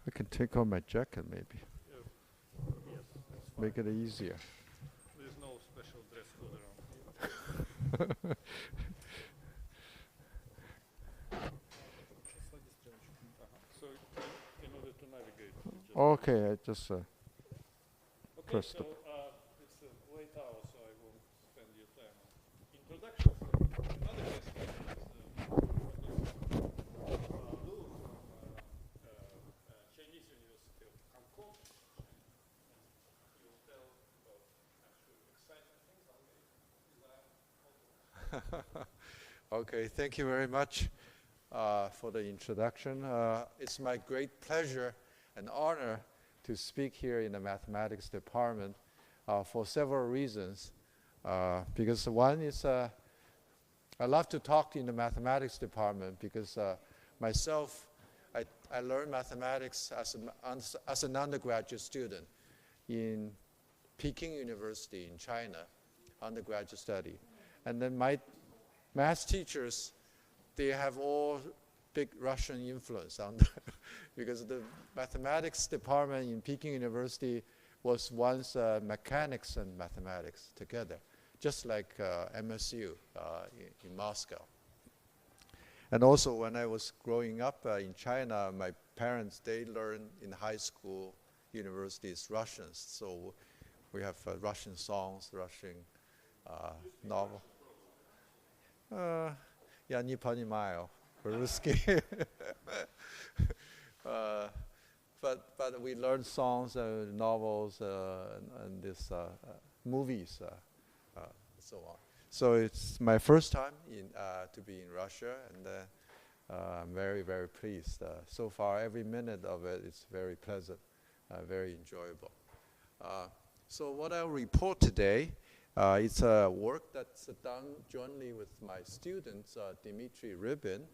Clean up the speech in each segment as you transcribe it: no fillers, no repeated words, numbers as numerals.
I can take off my jacket maybe. Yes, that's fine. Make it easier. There's no special dress code around here. So in order to navigate, you just Okay, I just okay. press So the. it's a late hour, so I won't spend your time on introduction. So another guest is Professor Lu from Chinese University of Quan. And he will tell about actually exciting things on the design auto. Okay, thank you very much for the introduction. It's my great pleasure and honor to speak here in the mathematics department for several reasons. Because one is I love to talk in the mathematics department because myself, I learned mathematics as an undergraduate student in Peking University in China, undergraduate study. And then my math teachers, they have all big Russian influence on them because the mathematics department in Peking University was once mechanics and mathematics together, just like MSU in Moscow. And also when I was growing up in China, my parents, they learned in high school, universities, Russians. So we have Russian songs, Russian novel. Я не понимаю по-русски. But we learned songs, novels, and this movies, so on. So it's my first time to be in Russia, and I'm very, very pleased. So far, every minute of it is very pleasant, very enjoyable. So what I'll report today, it's a work that's done jointly with my students, Dmitry Rybin,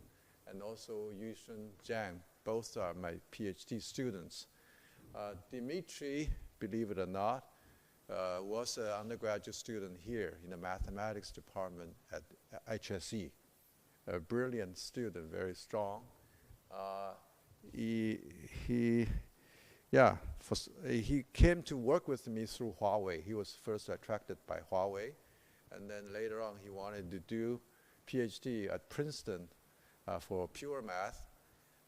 and also Yushun Zhang. Both are my PhD students. Dmitry, believe it or not, was an undergraduate student here in the mathematics department at HSE. A brilliant student, very strong. He came to work with me through Huawei. He was first attracted by Huawei, and then later on he wanted to do PhD at Princeton for pure math.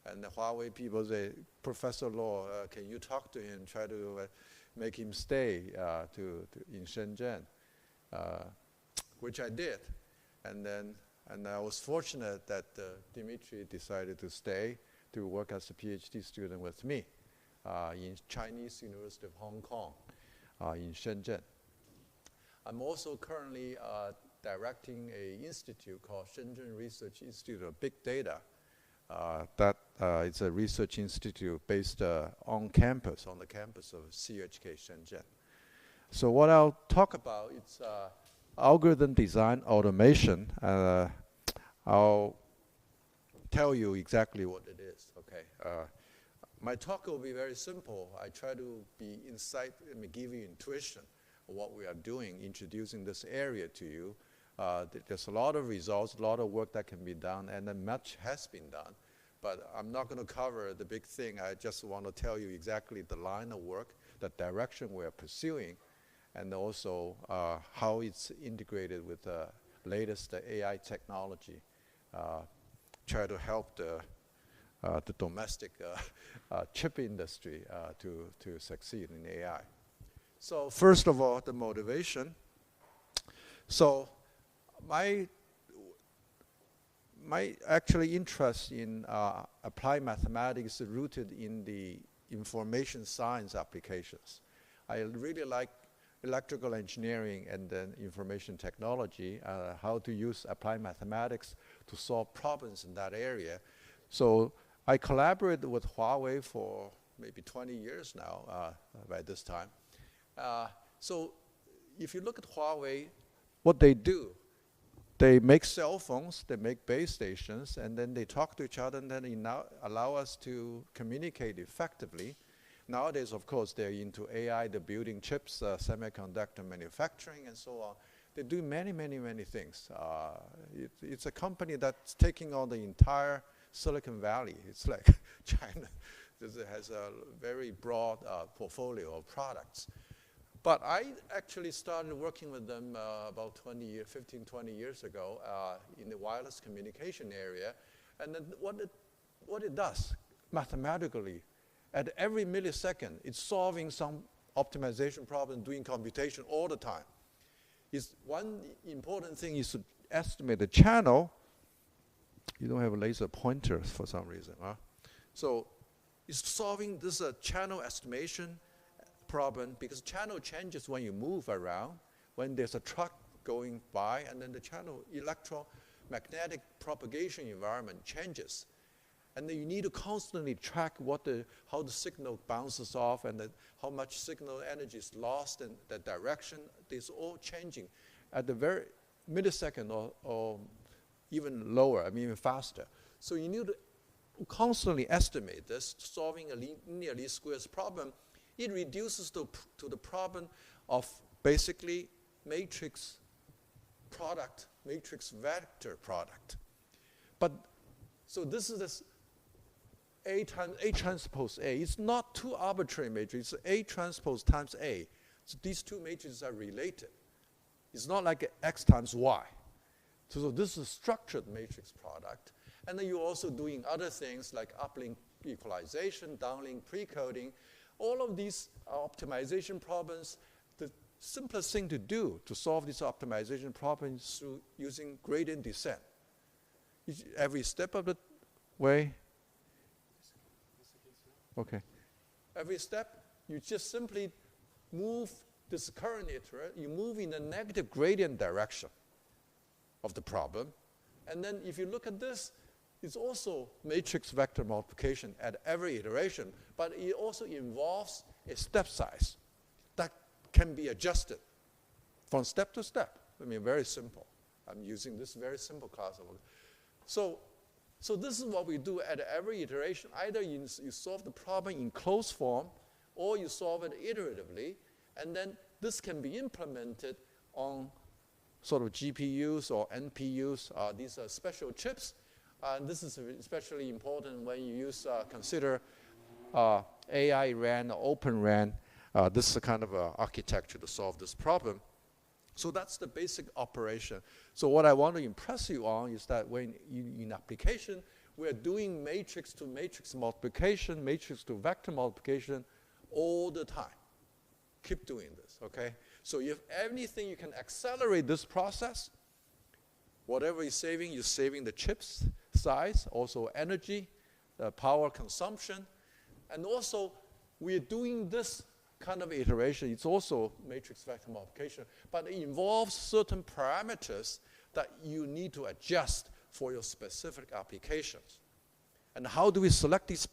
And the Huawei people say, Professor Law, can you talk to him, try to make him stay in Shenzhen, which I did. And I was fortunate that Dmitry decided to stay to work as a PhD student with me in Chinese University of Hong Kong in Shenzhen. I'm also currently directing an institute called Shenzhen Research Institute of Big Data. It's a research institute based on the campus of CHK Shenzhen. So what I'll talk about is algorithm design automation. I'll tell you exactly what it is. Okay. My talk will be very simple. I try to be give you intuition of what we are doing, introducing this area to you. There's a lot of results, a lot of work that can be done, and then much has been done. But I'm not going to cover the big thing. I just want to tell you exactly the line of work, the direction we're pursuing, and also how it's integrated with the latest AI technology. Try to help the domestic chip industry to succeed in AI. So first of all, the motivation. So my actually interest in applied mathematics is rooted in the information science applications. I really like electrical engineering and then information technology, how to use applied mathematics to solve problems in that area. So I collaborated with Huawei for maybe 20 years now by this time. So if you look at Huawei, what they do, they make cell phones, they make base stations, and then they talk to each other, and then they now allow us to communicate effectively. Nowadays, of course, they're into AI, they're building chips, semiconductor manufacturing, and so on. They do many, many, many things. It's a company that's taking on the entire Silicon Valley. It's like China. This has a very broad portfolio of products. But I actually started working with them about 15, 20 years ago in the wireless communication area. And then what it does mathematically, at every millisecond, it's solving some optimization problem, doing computation all the time. One important thing is to estimate the channel. You don't have a laser pointer for some reason, huh? So it's solving this channel estimation problem, because channel changes when you move around, when there's a truck going by, and then the channel electromagnetic propagation environment changes. And then you need to constantly track how the signal bounces off, and how much signal energy is lost, and the direction. It's all changing at the very millisecond or even lower, I mean even faster. So you need to constantly estimate this, solving a linear least squares problem. It reduces to the problem of basically matrix product, matrix vector product. But so this is this A transpose A. It's not two arbitrary matrices. It's A transpose times A. So these two matrices are related. It's not like X times Y. So this is a structured matrix product. And then you're also doing other things like uplink equalization, downlink precoding. All of these are optimization problems. The simplest thing to do to solve these optimization problems is through using gradient descent. Every step of the way. Okay. Every step, you just simply move this current iterate, you move in the negative gradient direction of the problem. And then if you look at this, it's also matrix vector multiplication at every iteration, but it also involves a step size that can be adjusted from step to step. I mean, very simple. I'm using this very simple class of. So this is what we do at every iteration. Either you solve the problem in closed form, or you solve it iteratively, and then this can be implemented on sort of GPUs or NPUs. These are special chips. And this is especially important when you consider AI RAN or Open RAN. This is a kind of architecture to solve this problem. So that's the basic operation. So what I want to impress you on is that when in application, we're doing matrix to matrix multiplication, matrix to vector multiplication all the time. Keep doing this, okay? So if anything you can accelerate this process, whatever you're saving the chips size, also energy, power consumption, and also we're doing this kind of iteration. It's also matrix vector multiplication, but it involves certain parameters that you need to adjust for your specific applications. And how do we select these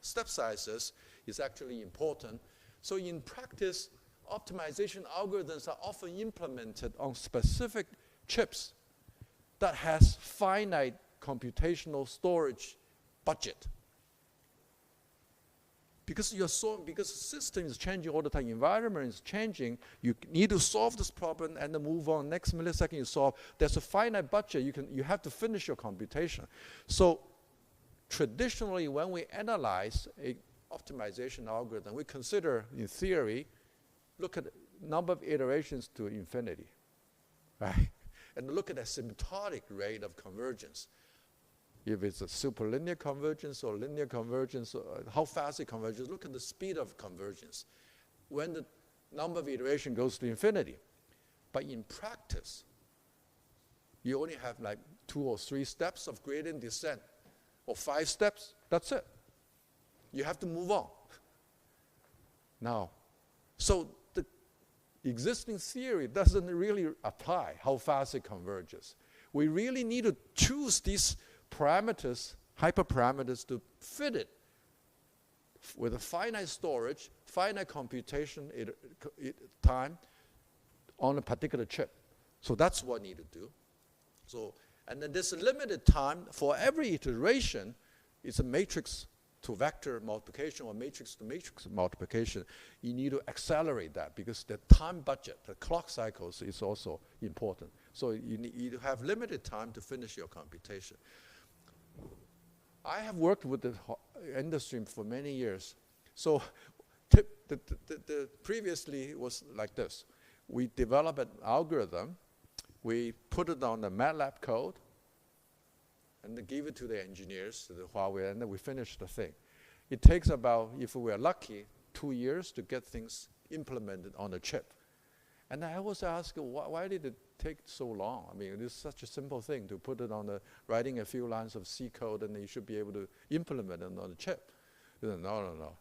step sizes is actually important. So in practice, optimization algorithms are often implemented on specific chips that has finite computational storage budget. Because the system is changing all the time, environment is changing, you need to solve this problem and then move on. Next millisecond you solve. There's a finite budget. You have to finish your computation. So traditionally, when we analyze a optimization algorithm, we consider, in theory, look at the number of iterations to infinity, right? And look at the asymptotic rate of convergence. If it's a superlinear convergence or linear convergence, how fast it converges, look at the speed of convergence when the number of iterations goes to infinity. But in practice, you only have like 2 or 3 steps of gradient descent, or 5 steps, that's it. You have to move on. Now, so the existing theory doesn't really apply how fast it converges. We really need to choose these parameters, hyperparameters, to fit it with a finite storage, finite computation time on a particular chip. So that's what we need to do. So, and then there's a limited time for every iteration. It's a matrix to vector multiplication or matrix to matrix multiplication. You need to accelerate that because the time budget, the clock cycles, is also important. So you need to have limited time to finish your computation. I have worked with the industry for many years. So the previously was like this. We develop an algorithm, we put it on the MATLAB code, and then give it to the engineers, to the Huawei, and then we finish the thing. It takes about, if we're lucky, 2 years to get things implemented on the chip. And I was asking, why did it take so long? I mean, it's such a simple thing to put it on the, writing a few lines of C code, and you should be able to implement it on the chip. No.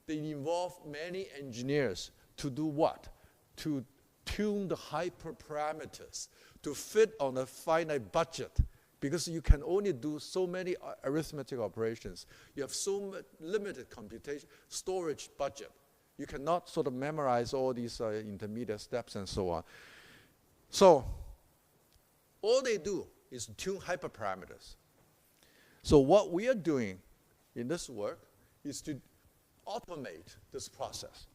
They involve many engineers to do what? To tune the hyperparameters to fit on a finite budget, because you can only do so many arithmetic operations. You have so limited computation storage budget. You cannot sort of memorize all these intermediate steps and so on. So all they do is tune hyperparameters. So what we are doing in this work is to automate this process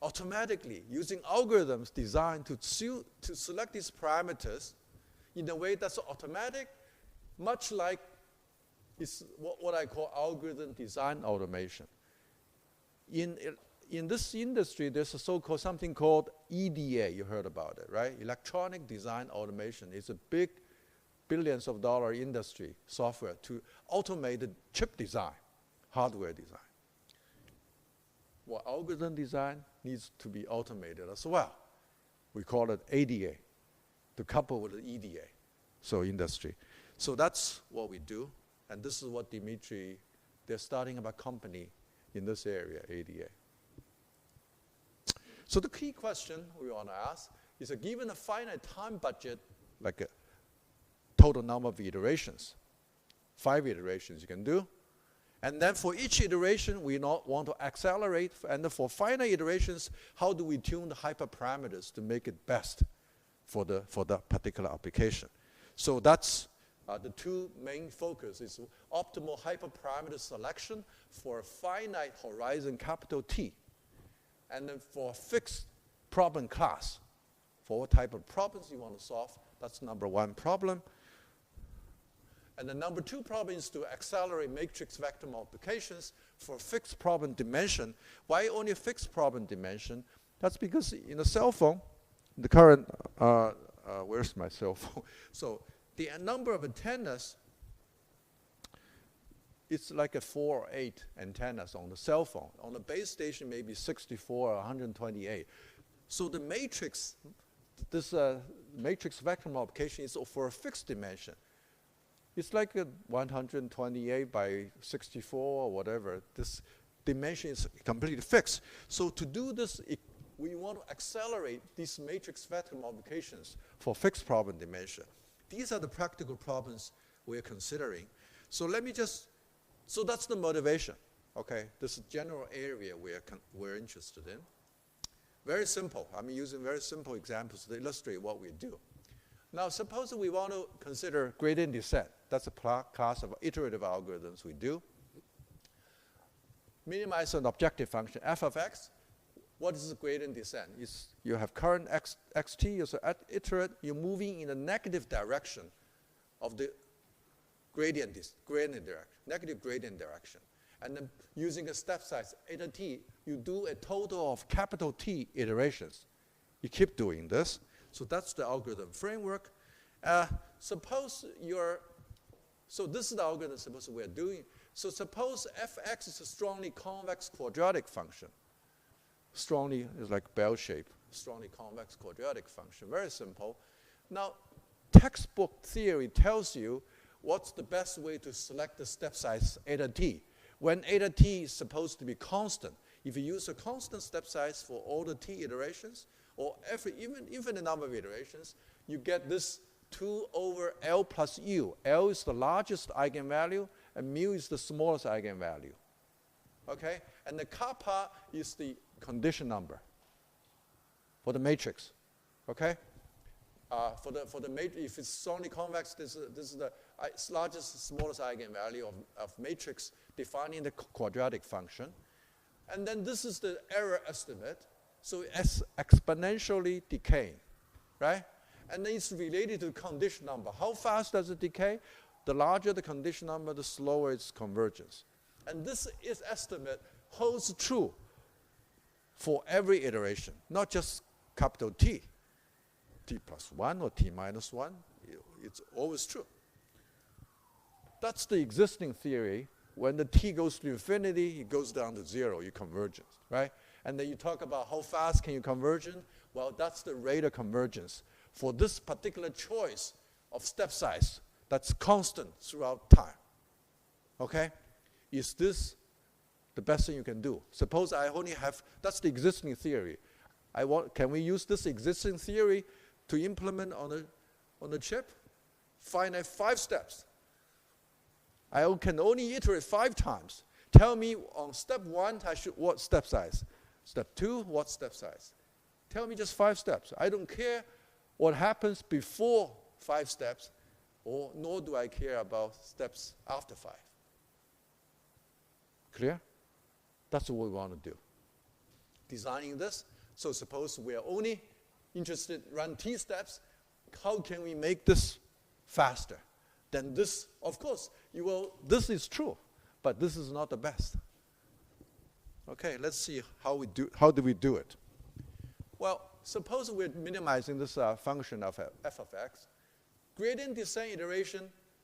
automatically using algorithms designed to select these parameters in a way that's automatic, much like it's what I call algorithm design automation. In this industry, there's a so-called something called EDA. You heard about it, right? Electronic design automation. It's a big billions of dollar industry software to automate the chip design, hardware design. Well, algorithm design needs to be automated as well. We call it ADA, to couple with the EDA, so industry. So that's what we do, and this is what Dimitri, they're starting up a company in this area, ADA. So the key question we want to ask is, given a finite time budget, like a total number of iterations, 5 iterations you can do, and then for each iteration, we want to accelerate, and for final iterations, how do we tune the hyperparameters to make it best for the particular application? So that's the two main focuses: optimal hyperparameter selection for a finite horizon capital T, and then for fixed problem class, for what type of problems you want to solve. That's number one problem. And the number two problem is to accelerate matrix vector multiplications for fixed problem dimension. Why only fixed problem dimension? That's because in a cell phone, the current, where's my cell phone? So the number of antennas, it's like a 4 or 8 antennas on the cell phone. On the base station, maybe 64 or 128. So the matrix, this matrix vector multiplication is for a fixed dimension. It's like a 128 by 64 or whatever. This dimension is completely fixed. So to do this, we want to accelerate these matrix vector multiplications for fixed problem dimension. These are the practical problems we're considering. So let me just, so that's the motivation, okay? This is general area we're interested in. Very simple. I'm using very simple examples to illustrate what we do. Now, suppose we want to consider gradient descent. That's a class of iterative algorithms we do. Minimize an objective function, f of x. What is the gradient descent? You have current xt, so at iterate, you're moving in a negative direction of the gradient direction, negative gradient direction. And then using a step size, eta t, you do a total of capital T iterations. You keep doing this. So that's the algorithm framework. Suppose so this is the algorithm suppose we're doing. So suppose fx is a strongly convex quadratic function. Strongly is like bell shape, strongly convex quadratic function, very simple. Now, textbook theory tells you what's the best way to select the step size eta t. When eta t is supposed to be constant, if you use a constant step size for all the t iterations, or even infinite number of iterations, you get this 2 over L plus U. L is the largest eigenvalue, and mu is the smallest eigenvalue. Okay? And the kappa is the condition number for the matrix. Okay? For the matrix, if it's strongly convex, this is the largest, smallest eigenvalue of matrix defining the quadratic function. And then this is the error estimate. So it's exponentially decaying, right? And then it's related to condition number. How fast does it decay? the larger the condition number, the slower its convergence. And this is estimate holds true for every iteration, not just capital T, T plus 1 or T minus 1. It's always true. That's the existing theory. When the T goes to infinity, it goes down to 0, you convergence, right? And then you talk about how fast can you convergence? Well, that's the rate of convergence for this particular choice of step size that's constant throughout time. Okay? Is this the best thing you can do? Suppose I only have, that's the existing theory. Can we use this existing theory to implement on a chip? Finite 5 steps. I can only iterate 5 times. Tell me on step 1, what step size? Step 2, what step size? Tell me just 5 steps. I don't care what happens before 5 steps, nor do I care about steps after 5. Clear? That's what we want to do. Designing this, so suppose we are only interested in run T steps, how can we make this faster? Then this, of course, this is true, but this is not the best. Okay, let's see how do we do it? Well, suppose we're minimizing this function of f of x. Gradient descent iteration,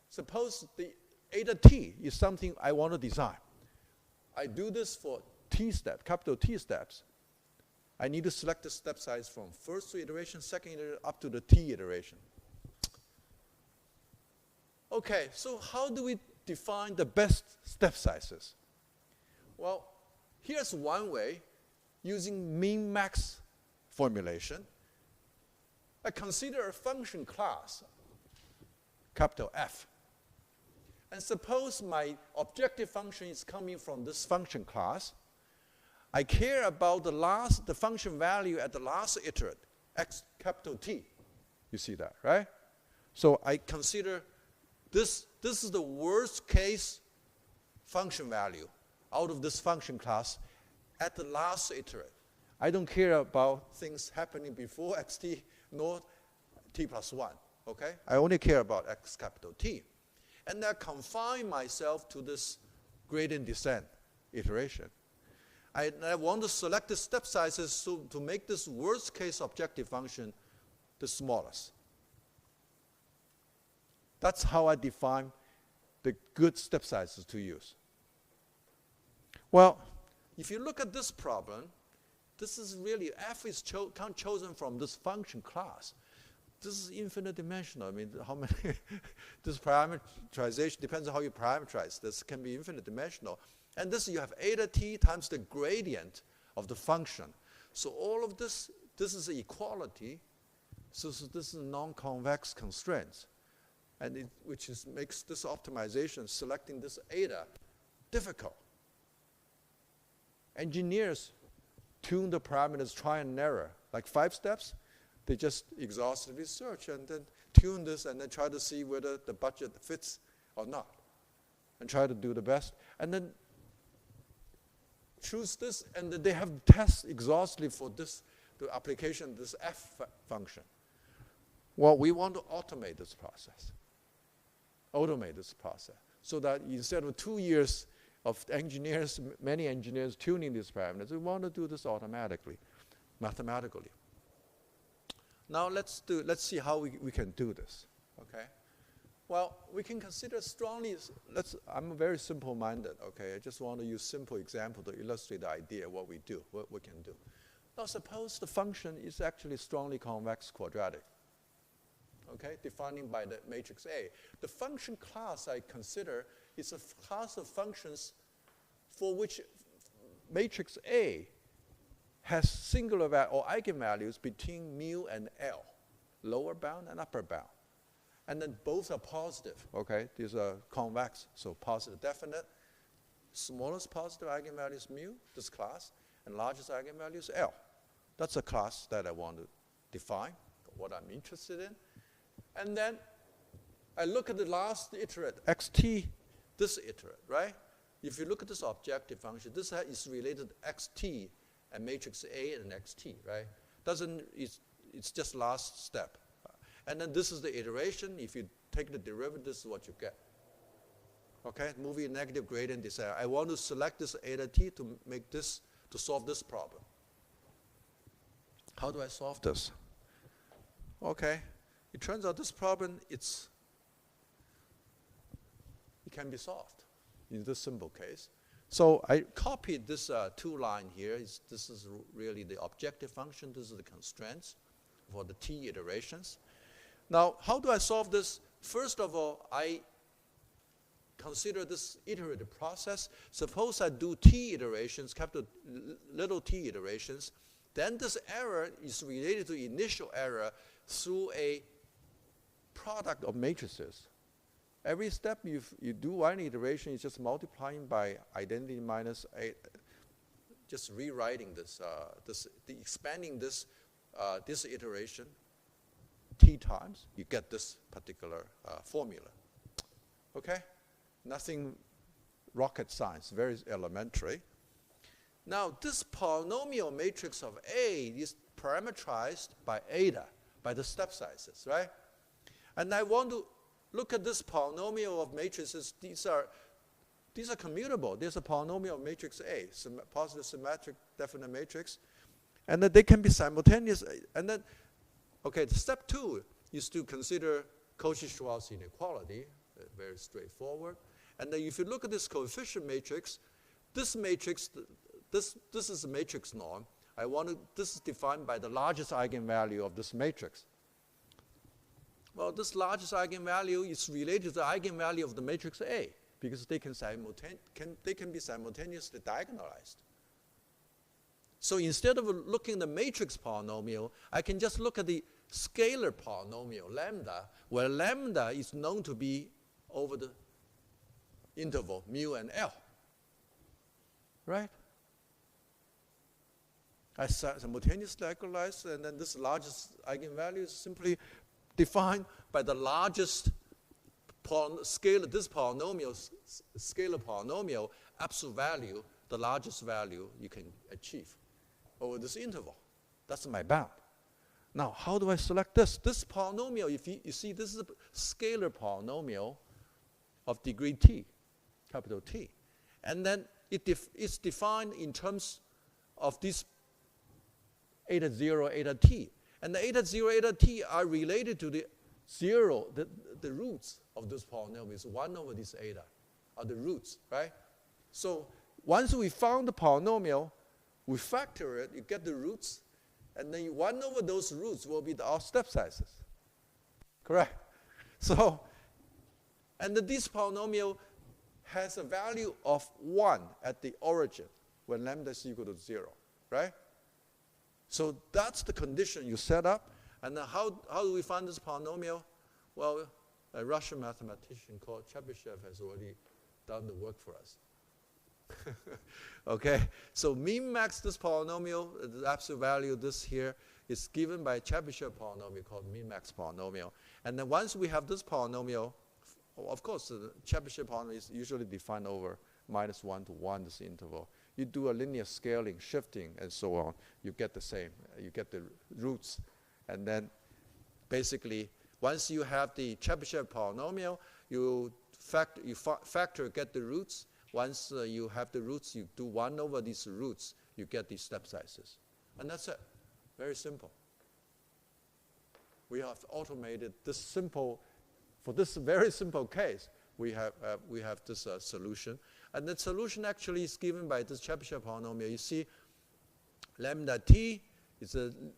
suppose the eta t is something I want to design. I do this for T step, capital T steps. I need to select the step size from first iteration, second iteration, up to the T iteration. Okay, so how do we define the best step sizes? Well, here's one way, using min-max formulation. I consider a function class, capital F. And suppose my objective function is coming from this function class. I care about the function value at the last iterate, x capital T. You see that, right? So I consider this is the worst case function value out of this function class at the last iterate. I don't care about things happening before xt nor t plus 1, okay? I only care about x capital T. And I confine myself to this gradient descent iteration. I want to select the step sizes to make this worst case objective function the smallest. That's how I define the good step sizes to use. Well, if you look at this problem, this is really, f is chosen from this function class. This is infinite dimensional. I mean, how many, this parameterization depends on how you parameterize. This can be infinite dimensional. And this, you have eta t times the gradient of the function. So all of this is equality. So this is non-convex constraints. And which makes this optimization, selecting this eta, difficult. Engineers tune the parameters, try and error. Like 5 steps, they just exhaustively search and then tune this and then try to see whether the budget fits or not. And try to do the best. And then choose this, and then they have tests exhaustively for this, the application, this f function. Well, we want to automate this process. So that instead of 2 years of engineers, many engineers tuning these parameters, we want to do this automatically, mathematically. Now let's see how we can do this, okay? Well, we can consider strongly, I'm very simple-minded, okay? I just want to use simple example to illustrate the idea of what we do, what we can do. Now suppose the function is actually strongly convex quadratic, okay? Defining by the matrix A. The function class I consider is a class of functions for which matrix A has singular value or eigenvalues between mu and L, lower bound and upper bound. And then both are positive, okay? These are convex, so positive definite. Smallest positive eigenvalue is mu, this class, and largest eigenvalue is L. That's a class that I want to define, what I'm interested in. And then I look at the last iterate, xt, this iterate, right? If you look at this objective function, this is related to xt and matrix A and xt, right? It's just last step. And then this is the iteration. If you take the derivative, this is what you get. Okay, moving negative gradient descent. I want to select this eta t to make this, to solve this problem. How do I solve this? Okay, it turns out this problem, it can be solved in this simple case. So I copied this two line here. This is really the objective function. This is the constraints for the t iterations. Now, how do I solve this? First of all, I consider this iterative process. Suppose I do t iterations, little t iterations. Then this error is related to initial error through a product of matrices. Every step you do one iteration is just multiplying by identity minus 8, just rewriting this, expanding this iteration t times, you get this particular formula. Okay? Nothing rocket science, very elementary. Now, this polynomial matrix of A is parameterized by eta, by the step sizes, right? And I want to look at this polynomial of matrices. These are commutable. There's a polynomial of matrix A, positive symmetric definite matrix. And then they can be simultaneous. And then, okay, step 2 is to consider Cauchy-Schwarz inequality, very straightforward. And then if you look at this coefficient matrix, this matrix, this is a matrix norm. This is defined by the largest eigenvalue of this matrix. Well, this largest eigenvalue is related to the eigenvalue of the matrix A because they can be simultaneously diagonalized. So instead of looking at the matrix polynomial, I can just look at the scalar polynomial, lambda, where lambda is known to be over the interval mu and L. Right? I simultaneously diagonalize, and then this largest eigenvalue is simply defined by the largest scalar, this polynomial, scalar polynomial, absolute value, the largest value you can achieve over this interval. That's my bound. Now, how do I select this? This polynomial, if you see, this is a scalar polynomial of degree t, capital T. And then it's defined in terms of this eta 0, eta t. And the eta 0, eta t are related to the 0, the roots of this polynomial is 1 over this eta, are the roots, right? So once we found the polynomial, we factor it, you get the roots, and then 1 over those roots will be our step sizes. Correct? So, and this polynomial has a value of 1 at the origin when lambda is equal to 0, right? So that's the condition you set up. And then how do we find this polynomial? Well, a Russian mathematician called Chebyshev has already done the work for us. Okay, so min-max this polynomial, the absolute value of this here is given by a Chebyshev polynomial called min-max polynomial. And then once we have this polynomial, of course, the Chebyshev polynomial is usually defined over -1 to 1, this interval. You do a linear scaling, shifting, and so on, you get the same. You get the roots. And then basically, once you have the Chebyshev polynomial, you factor, get the roots. Once you have the roots, you do 1 over these roots, you get these step sizes. And that's it. Very simple. We have automated this simple, for this very simple case, we have this solution. And the solution actually is given by this Chebyshev polynomial. You see, lambda t is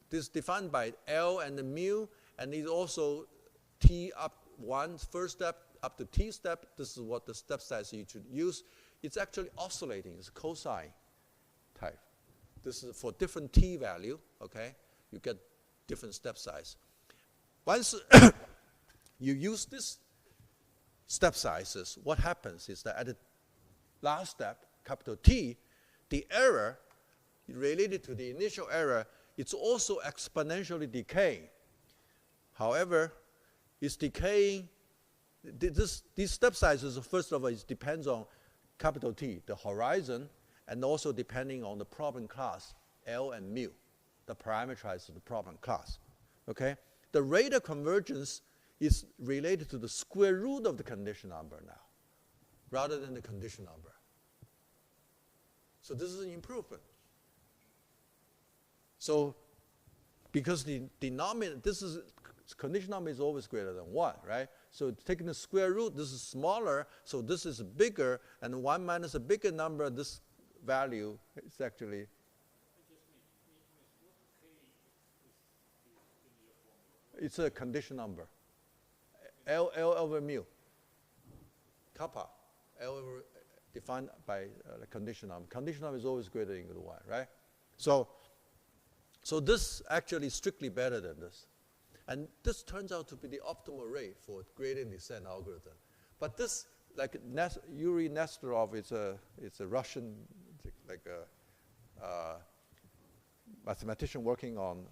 this defined by L and the mu, and it's also t up 1, first step up to t step. This is what the step size you should use. It's actually oscillating. It's cosine type. This is for different t value, okay? You get different step size. Once you use this step sizes, what happens is that at the last step, capital T, the error related to the initial error, it's also exponentially decaying. However, it's decaying. These step sizes, first of all, it depends on capital T, the horizon, and also depending on the problem class, L and mu, the parameterized of the problem class. Okay? The rate of convergence is related to the square root of the condition number now. rather than the condition number. So this is an improvement. So because the denominator, condition number is always greater than 1, right? So taking the square root, this is smaller, so this is bigger, and 1 minus a bigger number, this value is actually... It's a condition number. L over mu. Kappa. L over, defined by the condition number. Condition number is always greater than equal to 1, right? So this actually is strictly better than this. And this turns out to be the optimal rate for gradient descent algorithm. But this, like Yuri Nesterov, it's a Russian, like a mathematician working on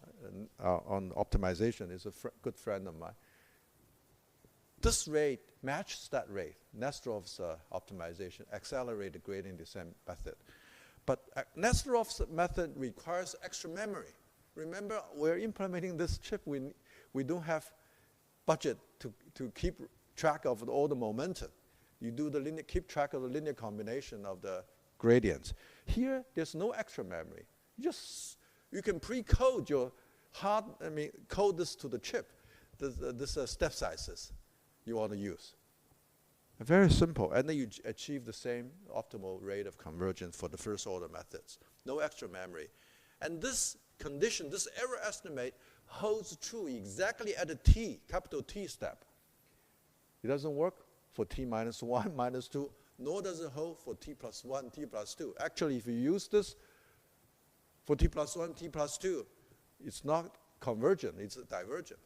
optimization, is a good friend of mine. This rate matches that rate, Nesterov's optimization, accelerated gradient descent method. But Nesterov's method requires extra memory. Remember, we're implementing this chip. We don't have budget to keep track of all the momentum. You do the keep track of the linear combination of the gradients. Here, there's no extra memory. You can pre-code your code this to the chip. This step sizes you want to use. Very simple, and then you achieve the same optimal rate of convergence for the first order methods. No extra memory. And this condition, this error estimate, holds true exactly at the t, capital T step. It doesn't work for t minus 1, minus 2, nor does it hold for t plus 1, t plus 2. Actually, if you use this for t plus 1, t plus 2, it's not convergent, it's divergent.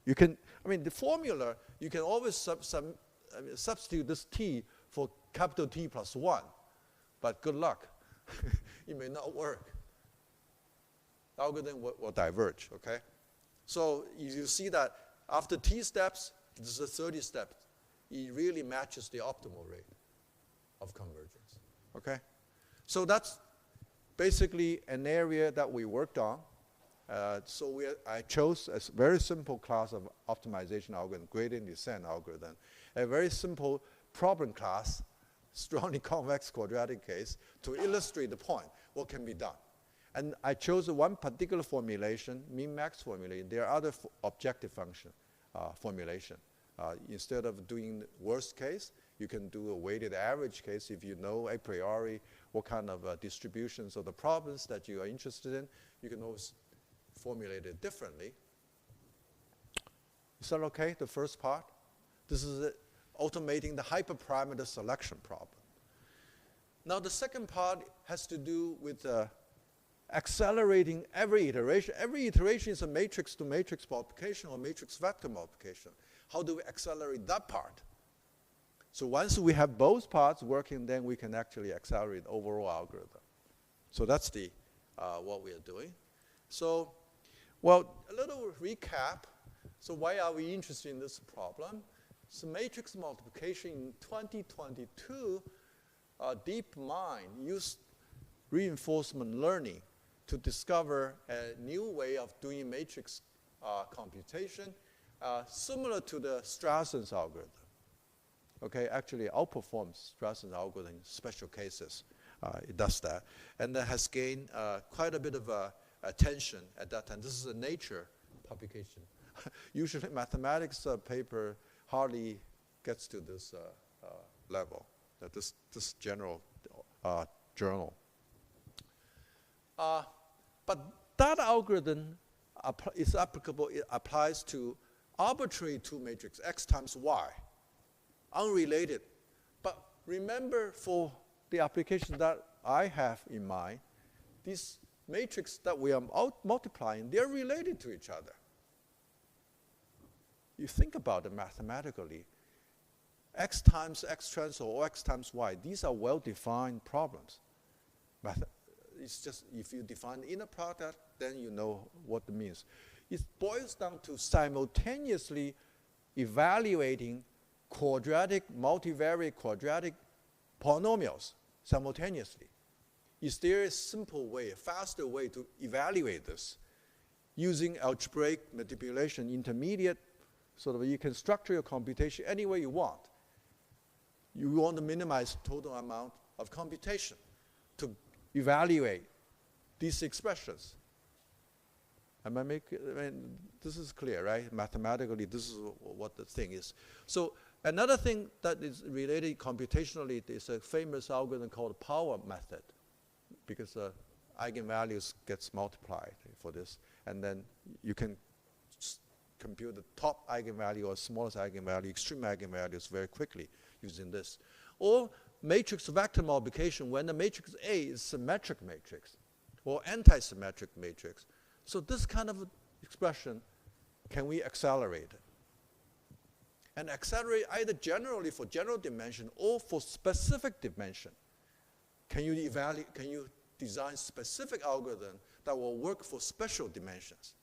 You can, the formula, you can always substitute this t for capital T plus 1, but good luck. It may not work. The algorithm will diverge, okay? So you see that after t steps, this is 30 steps. It really matches the optimal rate of convergence, okay? So that's basically an area that we worked on. I chose a very simple class of optimization algorithm, gradient descent algorithm, a very simple problem class, strongly convex quadratic case, to illustrate the point, what can be done. And I chose one particular formulation, min-max formulation. There are other objective function formulation. Instead of doing worst case, you can do a weighted average case if you know a priori what kind of distributions of the problems that you are interested in. You can always formulate it differently. Is that okay, the first part? This is automating the hyperparameter selection problem. Now the second part has to do with accelerating every iteration. Every iteration is a matrix-to-matrix multiplication or matrix vector multiplication. How do we accelerate that part? So once we have both parts working, then we can actually accelerate the overall algorithm. So that's what we are doing. So, well, a little recap. So why are we interested in this problem? So matrix multiplication in 2022, DeepMind used reinforcement learning to discover a new way of doing matrix computation similar to the Strasson's algorithm. Okay, actually outperforms Strasson's algorithm in special cases. It does that. And that has gained quite a bit of attention at that time. This is a Nature publication. Usually mathematics paper hardly gets to this level, this general journal. But that algorithm is applicable, it applies to arbitrary two matrix, x times y, unrelated. But remember, for the application that I have in mind, these matrices that we are multiplying, they're related to each other. You think about it mathematically, x times x transpose or x times y, these are well-defined problems. It's just if you define the inner product, then you know what it means. It boils down to simultaneously evaluating quadratic, multivariate quadratic polynomials simultaneously. Is there a simple way, a faster way to evaluate this using algebraic manipulation, intermediate, sort of you can structure your computation any way you want. you want to minimize total amount of computation to evaluate these expressions. I mean, this is clear, right? Mathematically, this is what the thing is. So another thing that is related computationally is a famous algorithm called power method, because eigenvalues gets multiplied for this, and then you can compute the top eigenvalue or smallest eigenvalue, extreme eigenvalues very quickly using this. Or matrix vector multiplication when the matrix A is symmetric matrix or anti-symmetric matrix. So this kind of expression, can we accelerate it? And accelerate either generally for general dimension or for specific dimension. Can you evaluate, can you design specific algorithm that will work for special dimensions?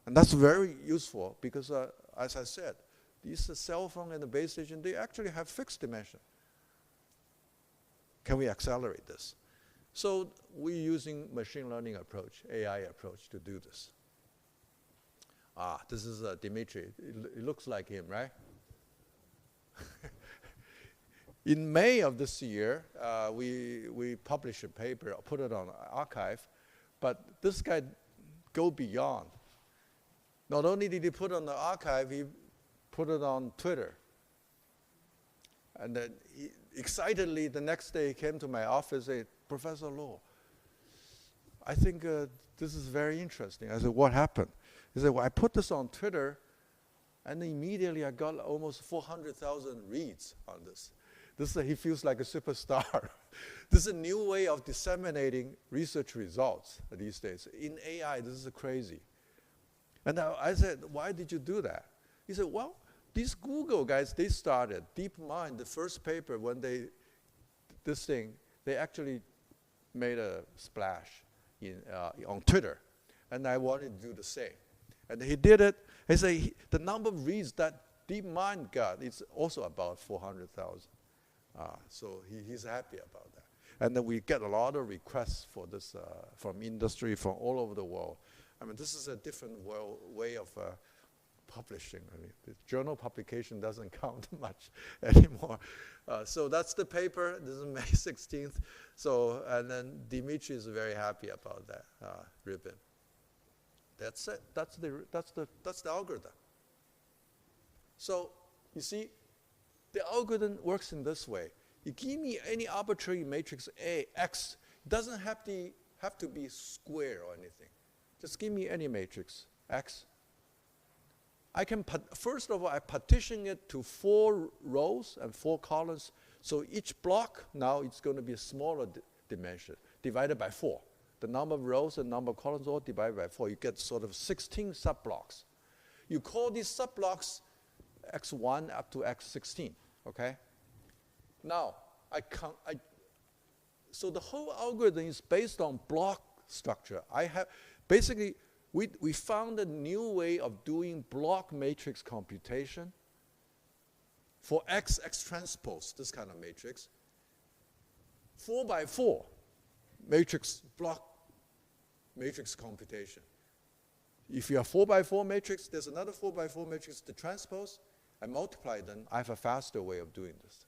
And that's very useful because, as I said, these cell phone and the base station, they actually have fixed dimension. Can we accelerate this? So we're using machine learning approach, AI approach to do this. This is Dimitri. It looks like him, right? In May of this year, we published a paper, put it on archive, but this guy go beyond. Not only did he put it on the archive, he put it on Twitter. And then excitedly, the next day he came to my office and said, Professor Law, I think this is very interesting. I said, what happened? He said, well, I put this on Twitter, and immediately I got almost 400,000 reads on this. He feels like a superstar. This is a new way of disseminating research results these days. In AI, this is crazy. And I said, why did you do that? He said, well, these Google guys, they started DeepMind, the first paper when they actually made a splash on Twitter. And I wanted to do the same. And he did it. He said the number of reads that DeepMind got is also about 400,000. So he's happy about that. And then we get a lot of requests for this from industry from all over the world. I mean, this is a different way of publishing. I mean, the journal publication doesn't count much anymore. So that's the paper. This is May 16th. So, and then Dimitri is very happy about that ribbon. That's it. That's the algorithm. So you see, the algorithm works in this way. You give me any arbitrary matrix A, X. It doesn't have to be square or anything. Just give me any matrix, X. I can, first of all, I partition it to 4 rows and 4 columns. So each block now it's going to be a smaller dimension, divided by 4. The number of rows and number of columns all divided by 4. You get sort of 16 subblocks. You call these subblocks X1 up to X16, okay? Now, so the whole algorithm is based on block structure. Basically, we found a new way of doing block matrix computation for X transpose, this kind of matrix. 4 by 4 block matrix computation. If you have 4 by 4 matrix, there's another 4 by 4 matrix to transpose. I multiply them. I have a faster way of doing this.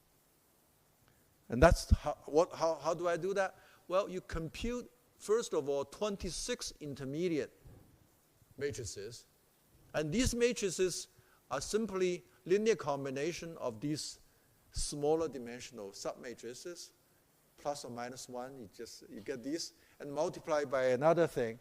And that's how do I do that? Well, you compute, first of all, 26 intermediate matrices. And these matrices are simply linear combination of these smaller dimensional submatrices, plus or minus 1. You get these, and multiply by another thing.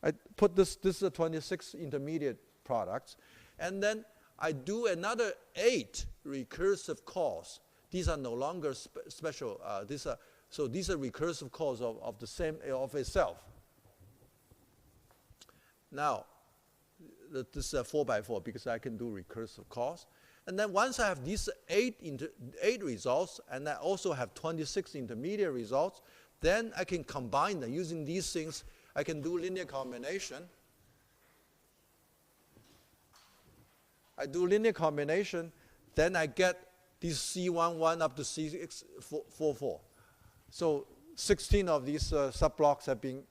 I put this is a 26 intermediate products. And then I do another 8 recursive calls. These are no longer special. So these are recursive calls of the same of itself. Now, this is 4 by 4 because I can do recursive calls. And then once I have these 8 results, and I also have 26 intermediate results, then I can combine them. Using these things, I can do linear combination. I do linear combination, then I get these C11 up to C44. So 16 of these subblocks have been,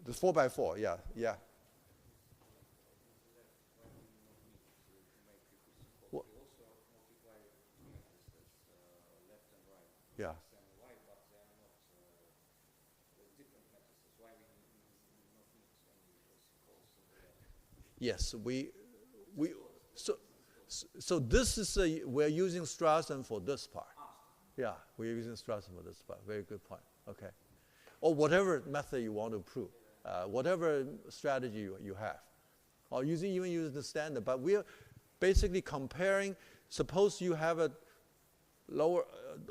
the 4 by 4, yeah. Yeah. X and Y, but they are not different matrices. Why we not need only those calls in the Yes, we so this is we're using Strassen for this part. Yeah, we're using Strassen for this part. Very good point. Okay, or whatever method you want to prove, whatever strategy you have, or even use the standard. But we're basically comparing. Suppose you have a lower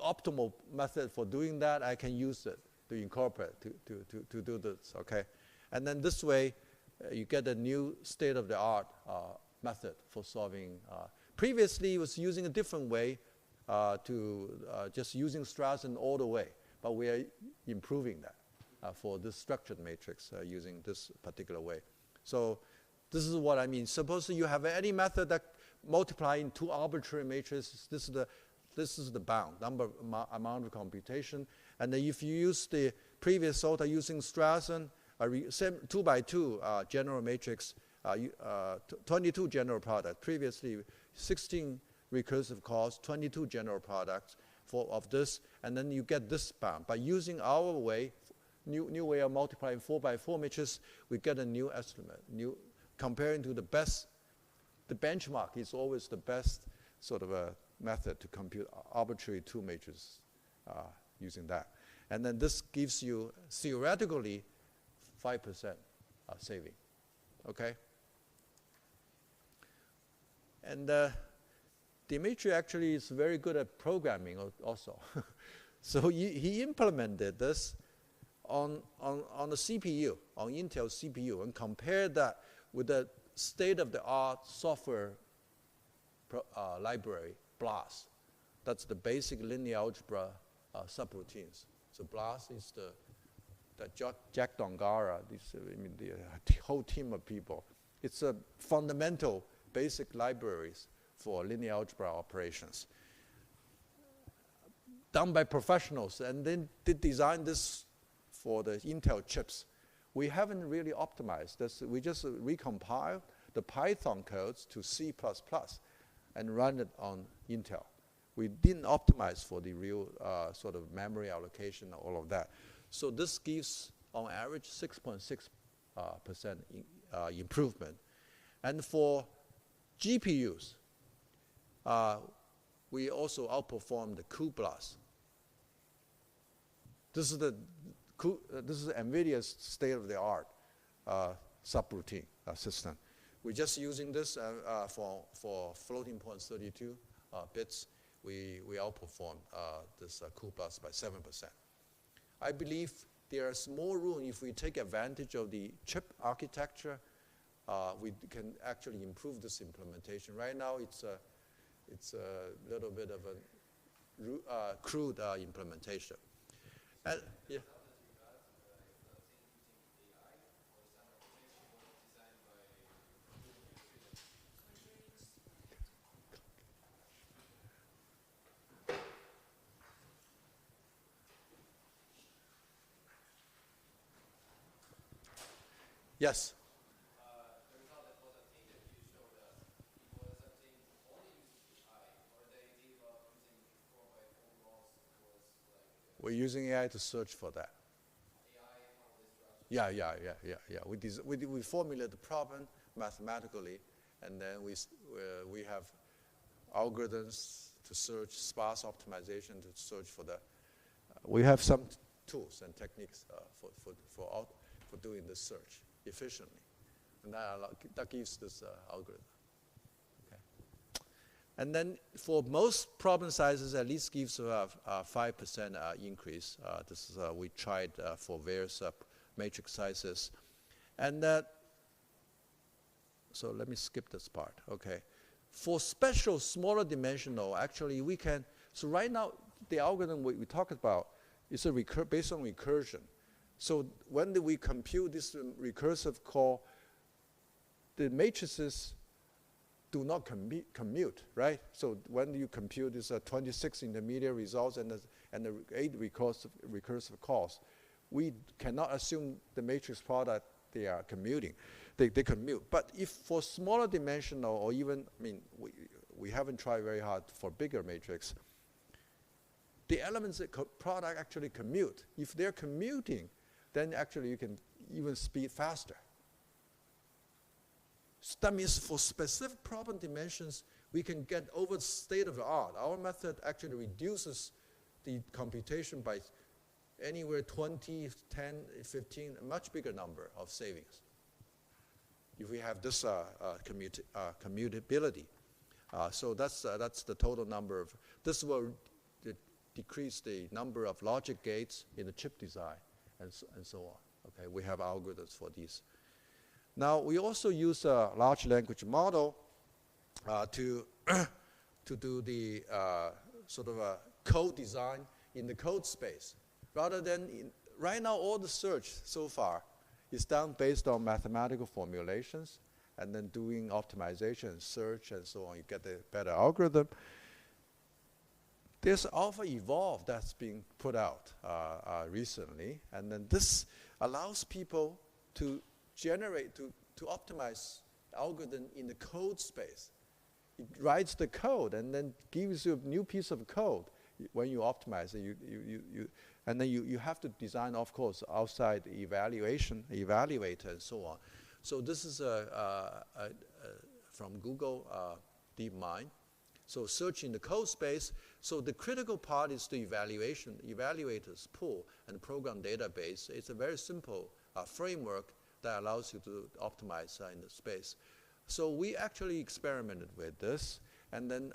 optimal method for doing that. I can use it to incorporate to do this. Okay, and then this way you get a new state-of-the-art method for solving. Previously, it was using a different way just using Strassen all the way, but we are improving that for this structured matrix using this particular way. So this is what I mean. Suppose you have any method that multiply in two arbitrary matrices. This is the bound amount of computation, and then if you use the previous sort of using Strassen, same 2 by 2 general matrix, 22 general products. Previously, 16 recursive calls, 22 general products of this, and then you get this bound. By using our way, new way of multiplying 4 by 4 matrices, we get a new estimate. Comparing to the best, the benchmark is always the best sort of a method to compute arbitrary 2 matrices using that. And then this gives you theoretically 5% saving, okay? And Dimitri actually is very good at programming also. So he implemented this on the CPU, on Intel CPU, and compared that with the state-of-the-art software library, BLAS. That's the basic linear algebra subroutines. So BLAS is the Jack Dongara, the whole team of people. It's a fundamental basic libraries for linear algebra operations done by professionals, and then they designed this for the Intel chips. We haven't really optimized this. We just recompiled the Python codes to C++ and run it on Intel. We didn't optimize for the real sort of memory allocation, all of that. So this gives, on average, 6.6% improvement. And for GPUs, we also outperform the cuBLAS. This is NVIDIA's state-of-the-art subroutine system. We're just using this for floating point 32 bits. We outperform this cuBLAS by 7%. I believe there's more room if we take advantage of the chip architecture. We can actually improve this implementation. Right now, it's a little bit of a crude implementation. Yeah. Yes. The result that was obtained that you showed us, it was obtained only using AI, or they did using 4 by 4 walls was like... We're using AI to search for that. AI how this Yeah. We formulate the problem mathematically, and then we have algorithms to search, sparse optimization to search for the... we have some tools and techniques for doing this search efficiently, and that gives this algorithm. Okay. And then for most problem sizes, at least gives a 5% increase. This is we tried for various matrix sizes, and so let me skip this part. Okay. For special smaller dimensional, actually we can. So right now the algorithm we talked about is based on recursion. So when we compute this recursive call, the matrices do not commute, right? So when you compute this 26 intermediate results and the 8 recursive calls, we cannot assume the matrix product they are commuting. They commute. But if for smaller dimensional, or even, we haven't tried very hard for bigger matrix, the elements that product actually commute. If they're commuting, then actually you can even speed faster. That means for specific problem dimensions, we can get over state of the art. Our method actually reduces the computation by anywhere 20, 10, 15, a much bigger number of savings. If we have this commutability. So that's the total number of, this will decrease the number of logic gates in the chip design and so on. Okay, we have algorithms for these. Now, we also use a large language model to do the sort of a code design in the code space. Rather than, right now all the search so far is done based on mathematical formulations and then doing optimization, search, and so on. You get a better algorithm. There's AlphaEvolve that's being put out recently, and then this allows people to generate, to optimize algorithm in the code space. It writes the code and then gives you a new piece of code when you optimize it. And then you have to design, of course, outside evaluator, and so on. So this is from Google DeepMind. So search in the code space. So the critical part is the evaluators pool and program database. It's a very simple framework that allows you to optimize in the space. So we actually experimented with this, and then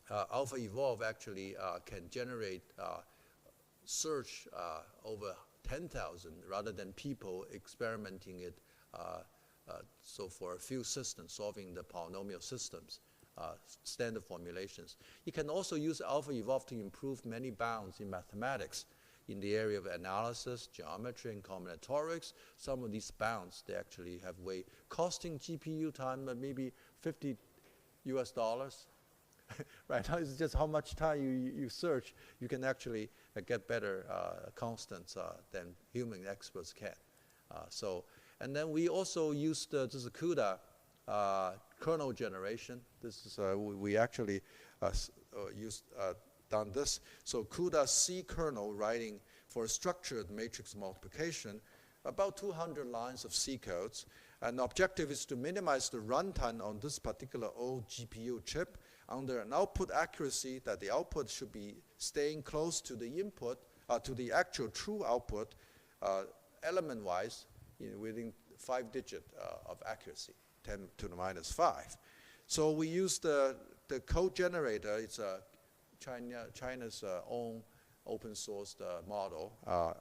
AlphaEvolve actually can generate search over 10,000 rather than people experimenting it. So for a few systems, solving the polynomial systems, standard formulations. You can also use AlphaEvolve to improve many bounds in mathematics in the area of analysis, geometry, and combinatorics. Some of these bounds, they actually have costing GPU time maybe $50 US. Right now, it's just how much time you search. You can actually get better constants than human experts can. And then we also used this is CUDA kernel generation. This is we actually done this. So CUDA C kernel writing for a structured matrix multiplication, about 200 lines of C codes. And the objective is to minimize the runtime on this particular old GPU chip under an output accuracy that the output should be staying close to the input, to the actual true output, element-wise, within 5-digit of accuracy, 10 to the minus 5. So we used the code generator. It's China's own open source model, a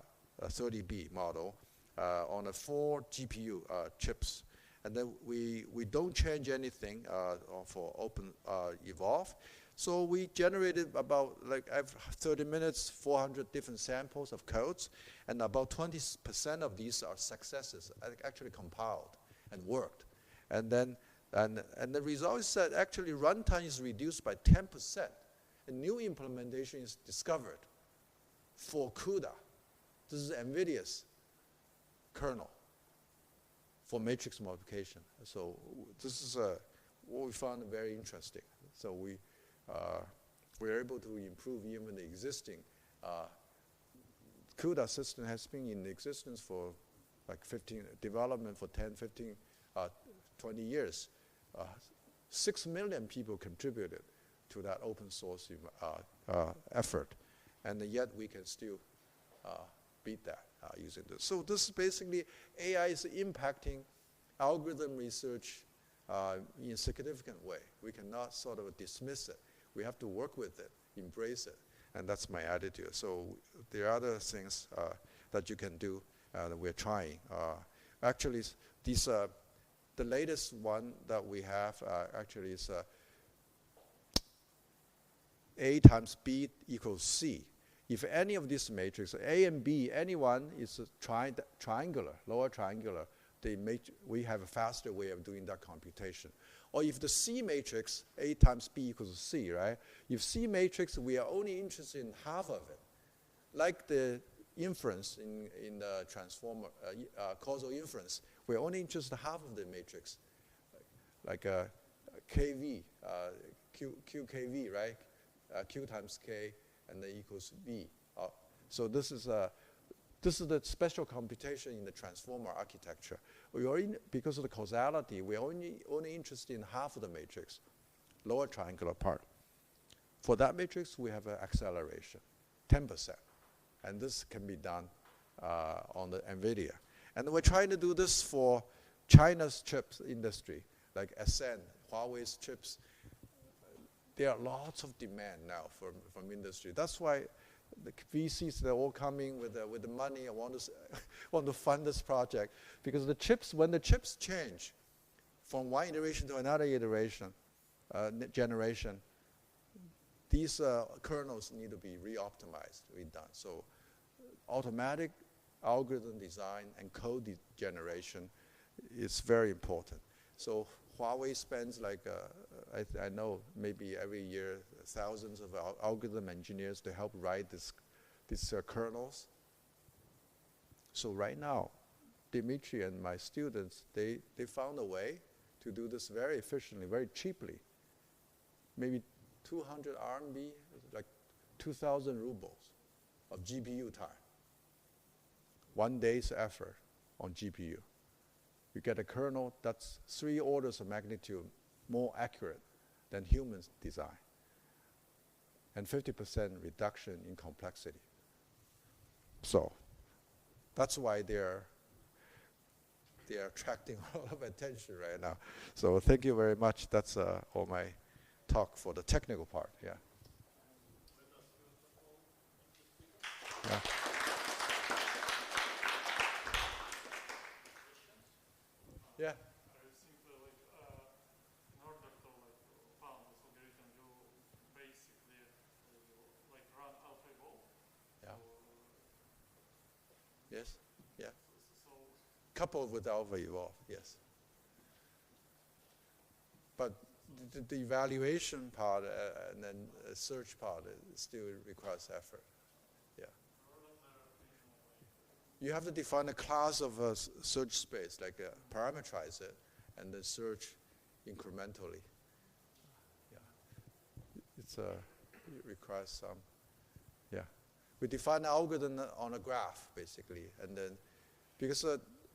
30B model, on a 4 GPU chips. And then we don't change anything for AlphaEvolve. So we generated about, like, 30 minutes, 400 different samples of codes, and about 20% of these are successes, actually compiled and worked. And then the result is that actually runtime is reduced by 10%. A new implementation is discovered for CUDA. This is NVIDIA's kernel for matrix multiplication. So this is what we found very interesting. So we were able to improve even the existing CUDA system has been in existence for like development for 10, 15, 20 years. 6 million people contributed to that open source effort, and yet we can still beat that using this. So this is basically AI is impacting algorithm research in a significant way. We cannot sort of dismiss it. We have to work with it, embrace it, and that's my attitude. So there are other things that you can do that we're trying. Actually, these the latest one that we have actually is A times B equals C. If any of these matrices, A and B, any one is triangular, lower triangular, we have a faster way of doing that computation. Or if the C matrix, A times B equals C, right? If C matrix, we are only interested in half of it. Like the inference in the transformer, causal inference, we're only interested in half of the matrix. Like KV, QKV, right? Q times K and then equals V. So this is the special computation in the transformer architecture. Because of the causality, we're only interested in half of the matrix, lower triangular part. For that matrix, we have an acceleration, 10%. And this can be done on the NVIDIA. And we're trying to do this for China's chips industry, like Ascend, Huawei's chips. There are lots of demand now from industry. That's why the VCs, they're all coming with the money. I want to fund this project. Because the chips, when the chips change from one iteration to another generation, these kernels need to be re-optimized, redone. So automatic algorithm design and code generation is very important. So Huawei spends like, I know maybe every year, thousands of algorithm engineers to help write these kernels. So right now, Dimitri and my students, they found a way to do this very efficiently, very cheaply. Maybe 200 RMB, like 2,000 rubles of GPU time. 1 day's effort on GPU. You get a kernel that's 3 orders of magnitude more accurate than humans design. And 50% reduction in complexity. So that's why they're attracting a lot of attention right now. So thank you very much. That's all my talk for the technical part. Yeah. Yeah. Yeah. I think in order to found this algorithm, you basically run AlphaGo. Yeah. Yes. Yeah. Coupled with alpha evolve. Yes. But the evaluation part and then search part still requires effort. Yeah. You have to define a class of a search space, like parameterize it, and then search incrementally. Yeah. It requires some. Yeah. We define the algorithm on a graph, basically, and then because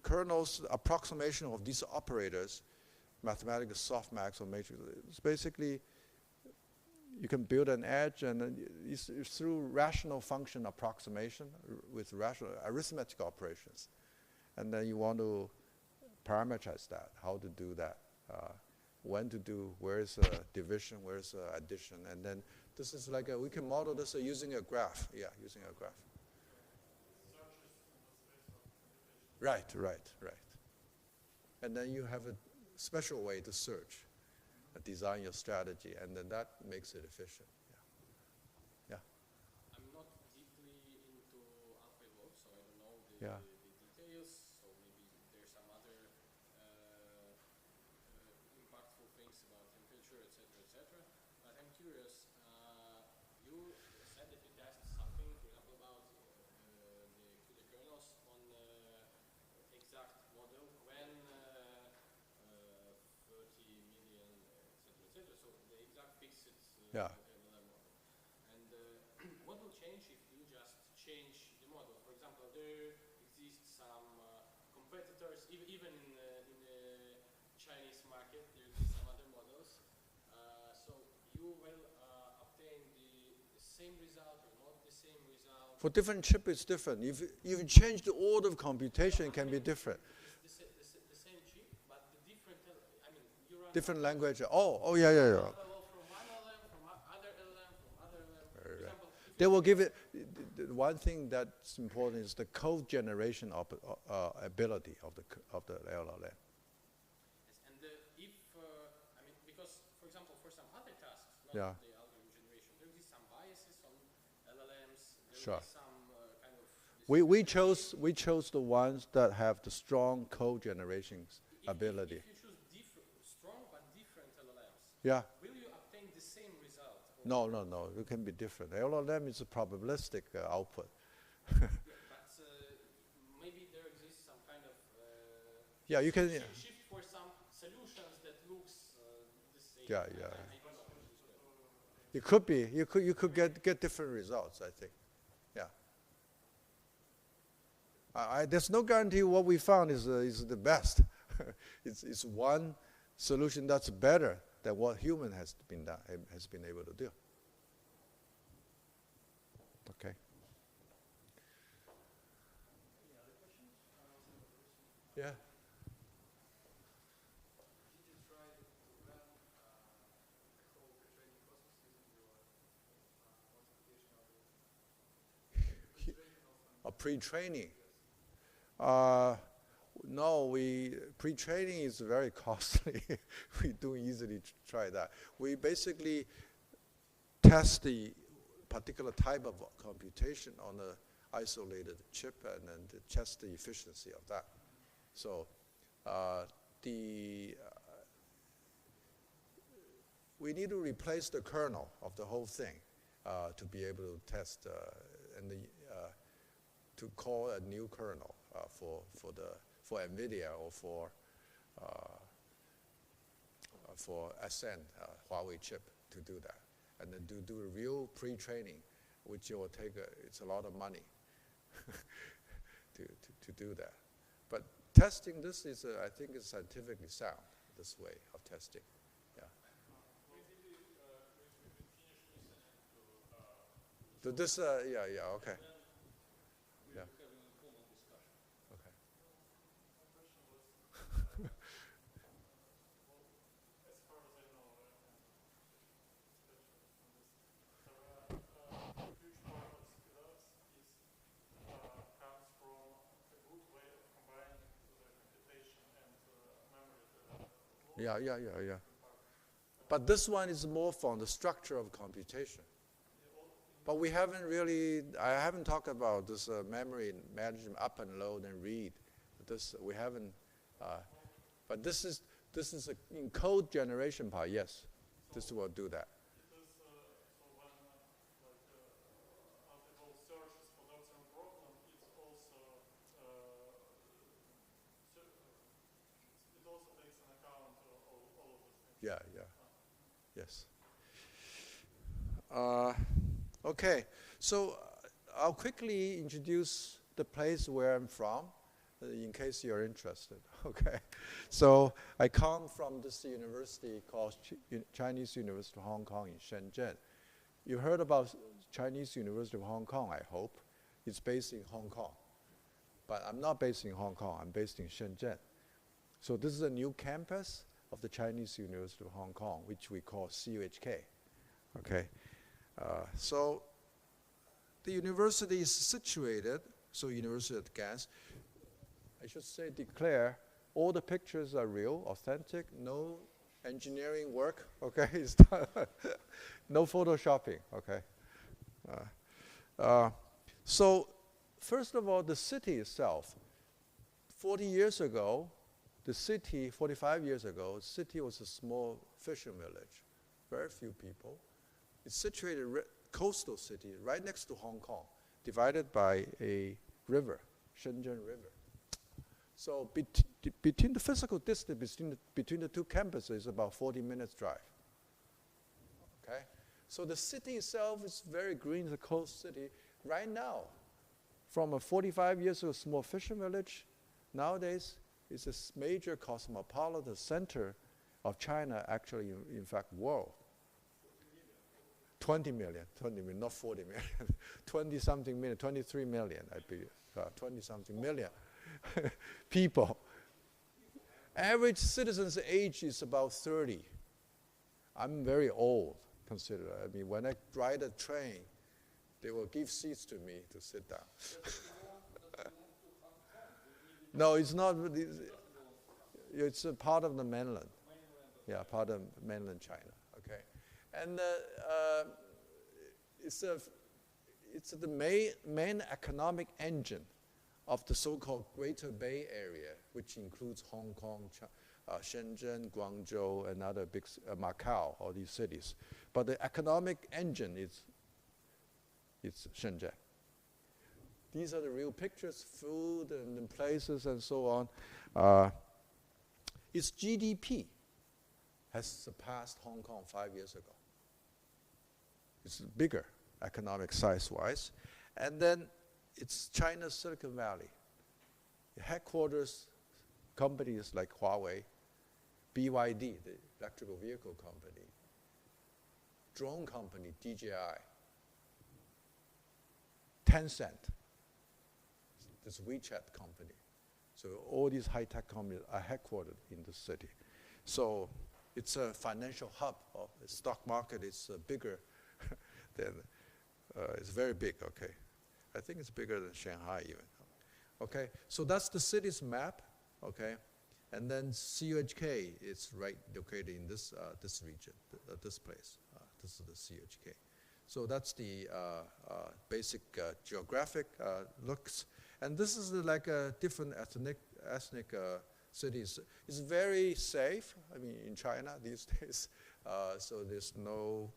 kernel's approximation of these operators, mathematical softmax or matrix, it's basically you can build an edge, and it's through rational function approximation with rational arithmetic operations. And then you want to parameterize that, how to do that, when to do, where's division, where's addition. And then this is like we can model this using a graph. Yeah, using a graph. Right. And then you have a special way to search, design your strategy, and then that makes it efficient. Yeah. I'm not deeply into AlphaGo, so I don't know the details. So maybe there's some other impactful things about temperature, etc., etc. But I'm curious. You said that you tested something, for example, about the kernels on exact model when 30 million, etc., etc. So the exact fixed Yeah. LLM model. And what will change if you just change the model? For example, there exist some competitors, even in the Chinese market, there exist some other models. So you will obtain the same result or not the same result. For different chip, it's different. If you change the order of computation, it can be different. The same chip, but the different, you run Different language. Oh, yeah. from one LLM, from other LLM, from other LLM. For example, They will give it. The one thing that's important is the code generation ability of the LLM. yes, and if because for example, for some other tasks, not Yeah. the algorithm generation, there exist some biases on LLMs. There Sure. is some kind of. We chose the ones that have the strong code generation ability. If you choose strong but different LLMs, Yeah. will you obtain the same result? No. It can be different. LLM is a probabilistic output. Yeah, but maybe there exists some kind of Yeah, you can. shift for some solutions that looks the same. Yeah. I don't know how to describe it. It could be. You could get different results, I think. Yeah. There's no guarantee what we found is the best. It's one solution that's better than what human has been able to do. Okay. Any other questions? Yeah. Did you try to run the whole pre-training process using your multiplication of Pre-training. No, pre-training is very costly. We don't easily try that. We basically test the particular type of computation on an isolated chip and then test the efficiency of that. So we need to replace the kernel of the whole thing to be able to test to call a new kernel for NVIDIA or for Ascend Huawei chip to do that, and then do a real pre-training, which will take it's a lot of money to do that. But testing this is I think is scientifically sound. This way of testing, yeah. So this yeah okay. Yeah. Okay. As far as I know, a huge part of speedups comes from a good way of combining the computation and memory. Yeah. But this one is more from the structure of computation. But we haven't really, I haven't talked about this memory management, up and load and read. This we haven't, but this is in code generation part, yes. This will do that. Because so when Alphabet searches for that same problem, it also takes into account all of those things. Yeah. Yes. Okay, so I'll quickly introduce the place where I'm from, in case you're interested. Okay, so I come from this university called Chinese University of Hong Kong in Shenzhen. You heard about Chinese University of Hong Kong, I hope. It's based in Hong Kong. But I'm not based in Hong Kong, I'm based in Shenzhen. So this is a new campus of the Chinese University of Hong Kong, which we call CUHK. Okay. So the university is situated, so University of Gas, I should say declare all the pictures are real, authentic, no engineering work, okay? It's no photoshopping, okay? So first of all, the city itself, 40 years ago, 45 years ago, the city was a small fishing village, very few people. It's situated coastal city right next to Hong Kong, divided by a river, Shenzhen River. So between the physical distance between the two campuses is about 40 minutes drive. Okay, so the city itself is very green, it's a coast city. Right now, from a 45 years ago small fishing village, nowadays it's a major cosmopolitan center of China, actually, in fact, world. 20 million, not 40 million, 20-something million, 23 million, I believe, 20-something million people. Average citizen's age is about 30. I'm very old, consider. I mean, when I ride a train, they will give seats to me to sit down. No, it's not. It's a part of the mainland. Yeah, part of mainland China. Okay, and it's the main economic engine of the so-called Greater Bay Area, which includes Hong Kong, Shenzhen, Guangzhou, and other big Macau, all these cities. But the economic engine is Shenzhen. These are the real pictures, food and places and so on. Its GDP has surpassed Hong Kong 5 years ago. It's bigger, economic size-wise. And then it's China's Silicon Valley. The headquarters, companies like Huawei, BYD, the electrical vehicle company, drone company, DJI, Tencent, this WeChat company. So all these high-tech companies are headquartered in the city. So it's a financial hub of the stock market. It's bigger than, it's very big, okay. I think it's bigger than Shanghai even. Okay, so that's the city's map, okay. And then CUHK is right located in this, this region, this place. This is the CUHK. So that's the basic geographic looks. And this is like a different ethnic cities. It's very safe, I mean, in China these days. So there's no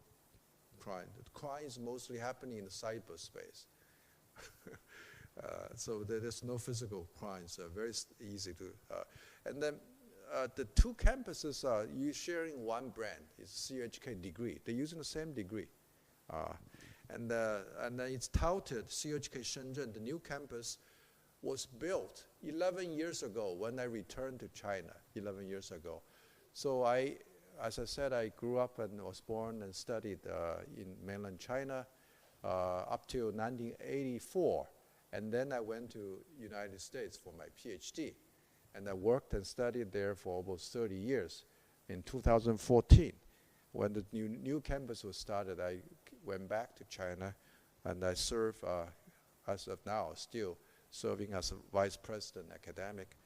crime. The crime is mostly happening in the cyberspace. So there's no physical crimes, very easy to. And then the two campuses are sharing one brand. It's CUHK degree. They're using the same degree. And then it's touted, CUHK Shenzhen, the new campus, was built 11 years ago when I returned to China, 11 years ago. So as I said, I grew up and was born and studied in mainland China up till 1984. And then I went to United States for my PhD. And I worked and studied there for almost 30 years. In 2014, when the new campus was started, I went back to China and I serve, as of now, still serving as a vice president academic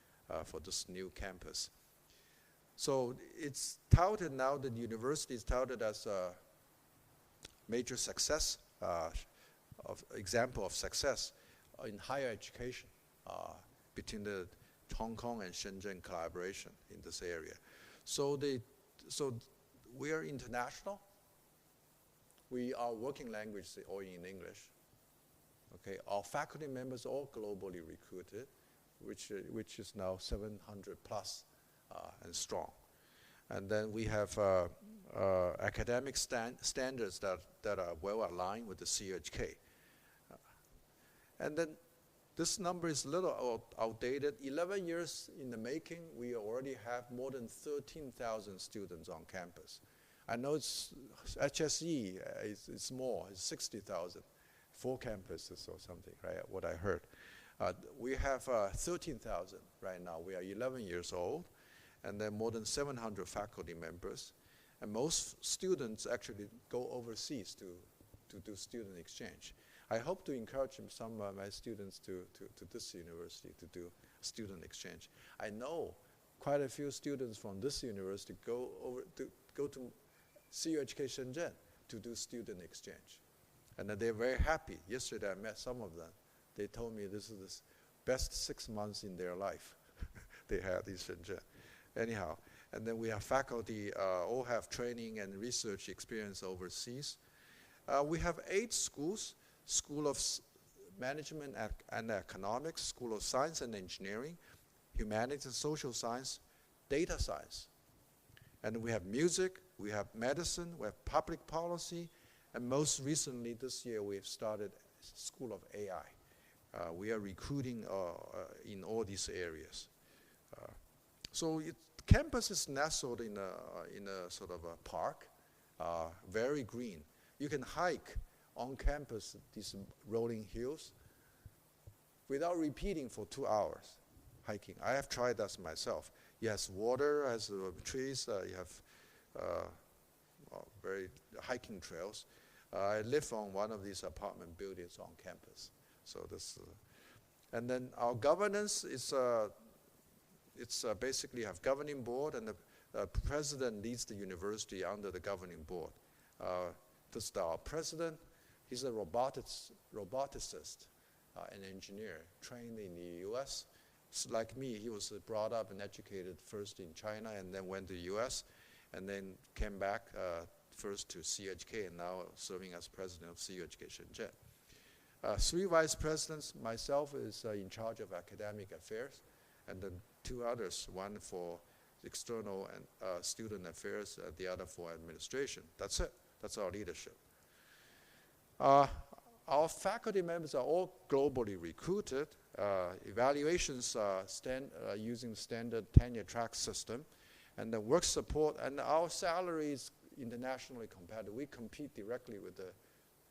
for this new campus. So it's touted now, the university is touted as a major success, example of success in higher education between the Hong Kong and Shenzhen collaboration in this area. So we are international. Our working language is all in English. Okay, our faculty members are all globally recruited, which is now 700 plus and strong. And then we have academic standards that are well aligned with the CUHK. And then this number is a little outdated. 11 years in the making, we already have more than 13,000 students on campus. I know it's HSE, it's more, it's 60,000. 4 campuses or something, right, what I heard. We have 13,000 right now. We are 11 years old, and then more than 700 faculty members. And most students actually go overseas to do student exchange. I hope to encourage some of my students to this university to do student exchange. I know quite a few students from this university go to CUHK Shenzhen to do student exchange. And they're very happy. Yesterday I met some of them. They told me this is the best 6 months in their life they had in Shenzhen. Anyhow, and then we have faculty all have training and research experience overseas. We have 8 schools: School of Management and Economics, School of Science and Engineering, Humanities and Social Science, Data Science. And we have music, we have medicine, we have public policy, and most recently this year we've started School of AI. We are recruiting in all these areas. So campus is nestled in a sort of a park, very green. You can hike on campus these rolling hills without repeating for 2 hours hiking. I have tried that myself. It has water, has trees, you have very hiking trails. I live on one of these apartment buildings on campus. So this, and then our governance is basically have governing board, and the president leads the university under the governing board. This is our president. He's a roboticist, an engineer trained in the U.S. So like me, he was brought up and educated first in China and then went to the U.S. and then came back first to CUHK and now serving as president of CUHK Shenzhen. 3 vice presidents, myself is in charge of academic affairs, and then 2 others, one for external and student affairs, the other for administration. That's it. That's our leadership. Our faculty members are all globally recruited. Evaluations are using standard tenure track system, and the work support, and our salary is internationally competitive. We compete directly with the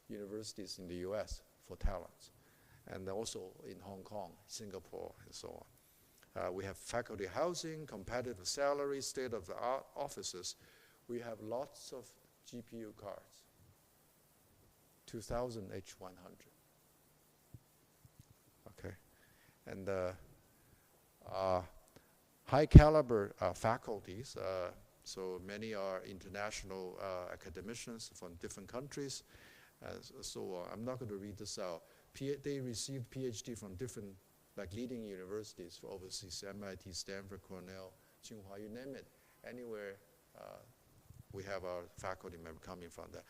universities in the US for talents, and also in Hong Kong, Singapore, and so on. We have faculty housing, competitive salary, state-of-the-art offices. We have lots of GPU cards, 2,000 H100. Okay, and high caliber faculties. So many are international academicians from different countries. So I'm not going to read this out. They received PhD from different, like leading universities for overseas, MIT, Stanford, Cornell, Tsinghua, you name it. Anywhere we have our faculty member coming from there.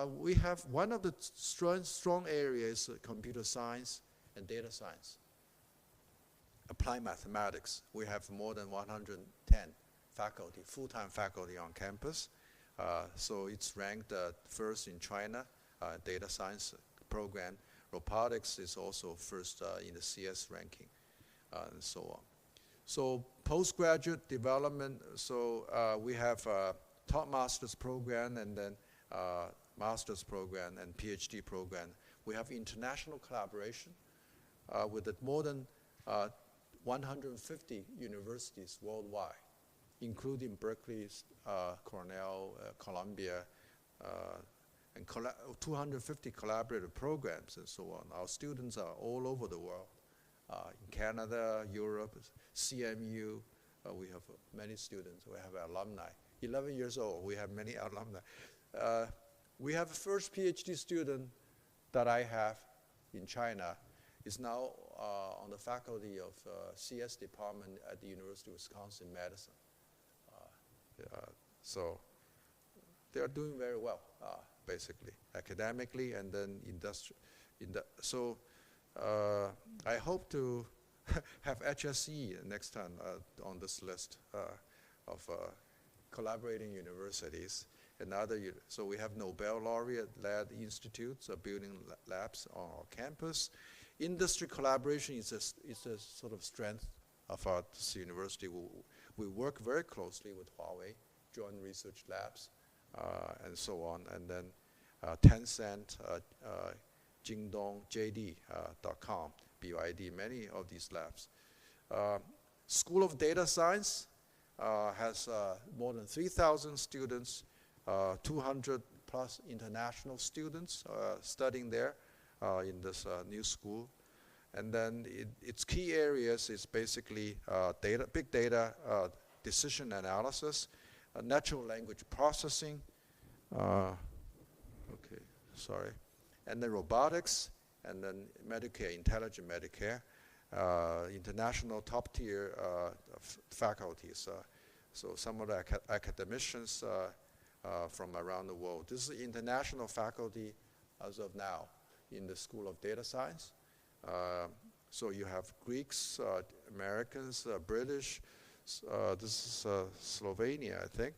We have one of the strong areas, computer science and data science. Applied mathematics, we have more than 110 faculty, full-time faculty on campus. So it's ranked first in China, data science program. Robotics is also first in the CS ranking, and so on. So postgraduate development, so we have top master's program and then master's program and PhD program. We have international collaboration with more than 150 universities worldwide, including Berkeley, Cornell, Columbia, and 250 collaborative programs and so on. Our students are all over the world, in Canada, Europe, CMU. We have many students. We have alumni. 11 years old, we have many alumni. We have the first PhD student that I have in China is now on the faculty of CS department at the University of Wisconsin-Madison. So they are doing very well, basically, academically and then so I hope to have HSE next time on this list of collaborating universities and other. So we have Nobel laureate-led institutes building labs on our campus. Industry collaboration is a sort of strength of our university. We work very closely with Huawei, joint research labs, and so on. And then Tencent, Jingdong, JD.com, BYD, many of these labs. School of Data Science has more than 3,000 students, 200 plus international students studying there in this new school. And then its key areas is basically big data, decision analysis, natural language processing, and then robotics, and then Medicare, intelligent Medicare, international top-tier faculties. So some of the academicians from around the world. This is international faculty as of now in the School of Data Science. So you have Greeks, Americans, British, this is Slovenia, I think,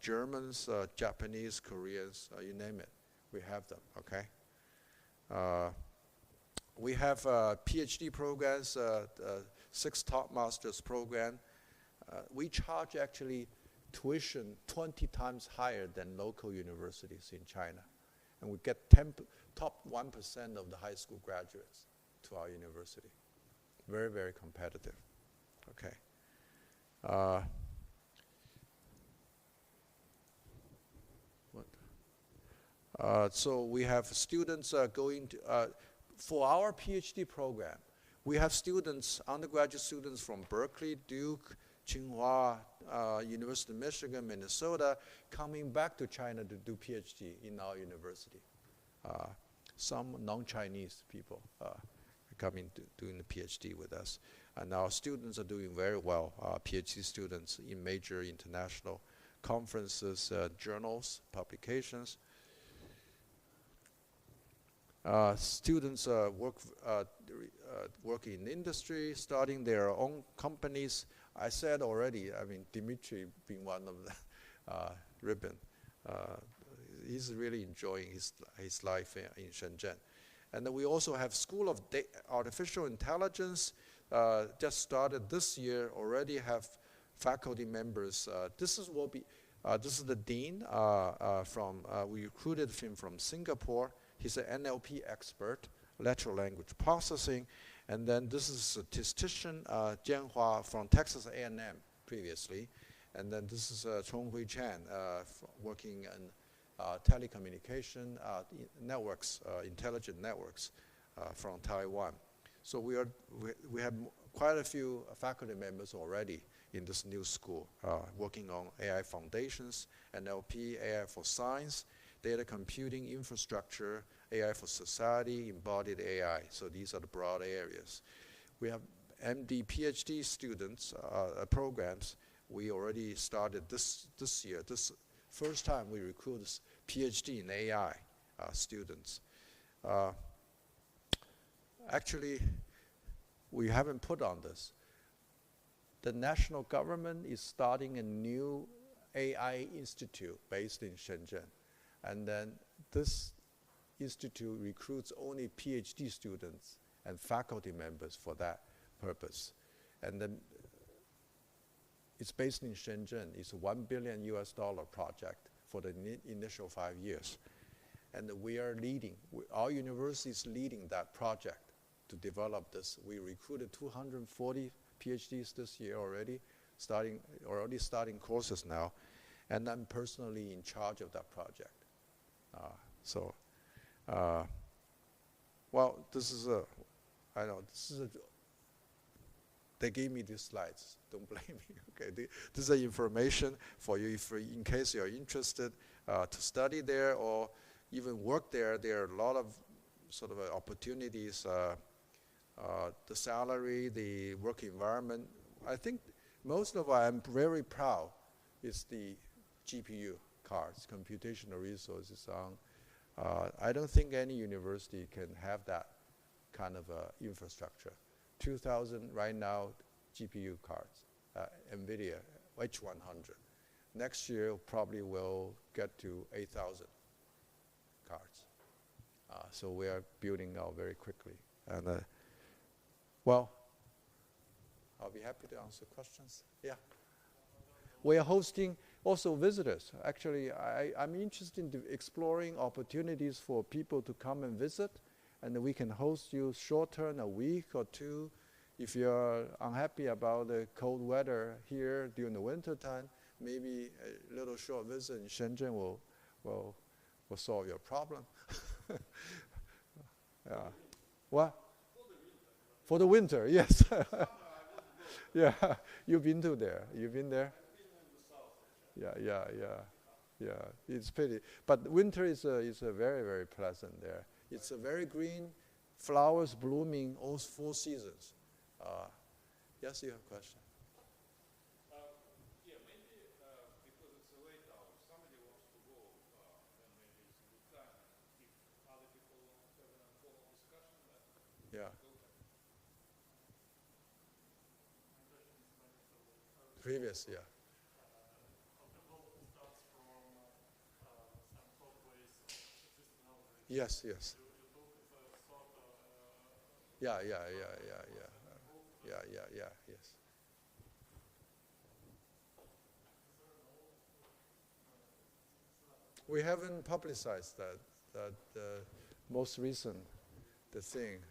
Germans, Japanese, Koreans, you name it, we have them, okay? We have PhD programs, 6 top master's program. We charge actually tuition 20 times higher than local universities in China. And we get top 1% of the high school graduates to our university. Very, very competitive, okay? So we have students going to, for our PhD program, we have students, undergraduate students from Berkeley, Duke, Tsinghua, University of Michigan, Minnesota, coming back to China to do PhD in our university. Some non-Chinese people coming to doing the PhD with us. And our students are doing very well, PhD students in major international conferences, journals, publications. Students work in industry, starting their own companies. I said already, I mean, Dimitri being one of the ribbon he's really enjoying his life in Shenzhen. And then we also have School of Artificial Intelligence, just started this year, already have faculty members. This is the dean we recruited him from Singapore. He's an NLP expert, natural language processing. And then this is statistician Jian Hua from Texas A&M previously. And then this is Chonghui Chan working in telecommunication networks, intelligent networks from Taiwan. So we have quite a few faculty members already in this new school working on AI foundations, NLP, AI for science, data computing infrastructure, AI for society, embodied AI. So these are the broad areas. We have MD, PhD students programs. We already started this year. This first time we recruit PhD in AI students. Actually, we haven't put on this. The national government is starting a new AI institute based in Shenzhen. And then this institute recruits only PhD students and faculty members for that purpose. And then it's based in Shenzhen. It's a $1 billion project for the initial 5 years. And we are leading, our university is leading that project to develop this. We recruited 240 PhDs this year already starting courses now. And I'm personally in charge of that project. Well, this is they gave me these slides. Don't blame me. Okay, this is information for you in case you're interested to study there or even work there. There are a lot of sort of opportunities. The salary, the work environment. I think most of what I'm very proud is the GPU cards, computational resources on. I don't think any university can have that kind of infrastructure. 2,000 right now GPU cards, NVIDIA H100. Next year probably will get to 8,000 cards. So we are building out very quickly. And well, I'll be happy to answer questions. Yeah. We are hosting also visitors. Actually, I'm interested in exploring opportunities for people to come and visit, and we can host you short-term, a week or two. If you're unhappy about the cold weather here during the winter time, maybe a little short visit in Shenzhen will solve your problem. Yeah. What? For the winter, yes. Yeah, you've been to there. You've been there? Yeah. It's pretty. But winter is a very, very pleasant there. It's a very green, flowers blooming all 4 seasons. Yes, you have a question? Yeah, maybe because it's a late hour, somebody wants to go, then maybe it's a good time. If other people want to have an informal discussion, then Yeah. go ahead. Previous, yeah. Yes. Yeah, yes. We haven't publicized that most recent, the thing,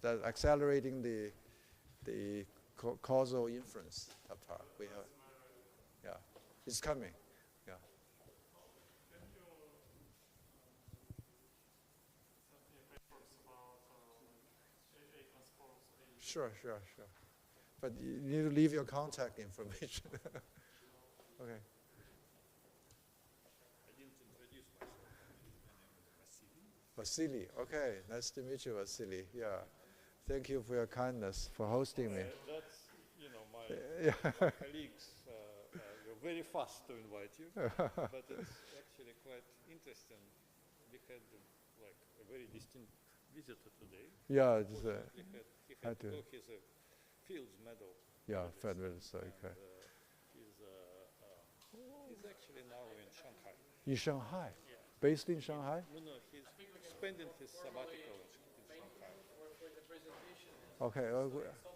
that accelerating the causal inference part. We have, yeah, it's coming. Yeah. Sure. But you need to leave your contact information. Okay. I didn't introduce myself. My name is Vasily. Vasily. Okay, nice to meet you, Vasily. Yeah. Thank you for your kindness, for hosting me. That's, my colleagues were very fast to invite you, but it's actually quite interesting. We had a very distinct visitor today. Yeah, He had to go his Fields Medal. Yeah, Federal, okay. He's actually now in Shanghai. In Shanghai? Yeah, Based in Shanghai? No, he's spending his sabbatical in Shanghai. For the presentation. Okay. So it's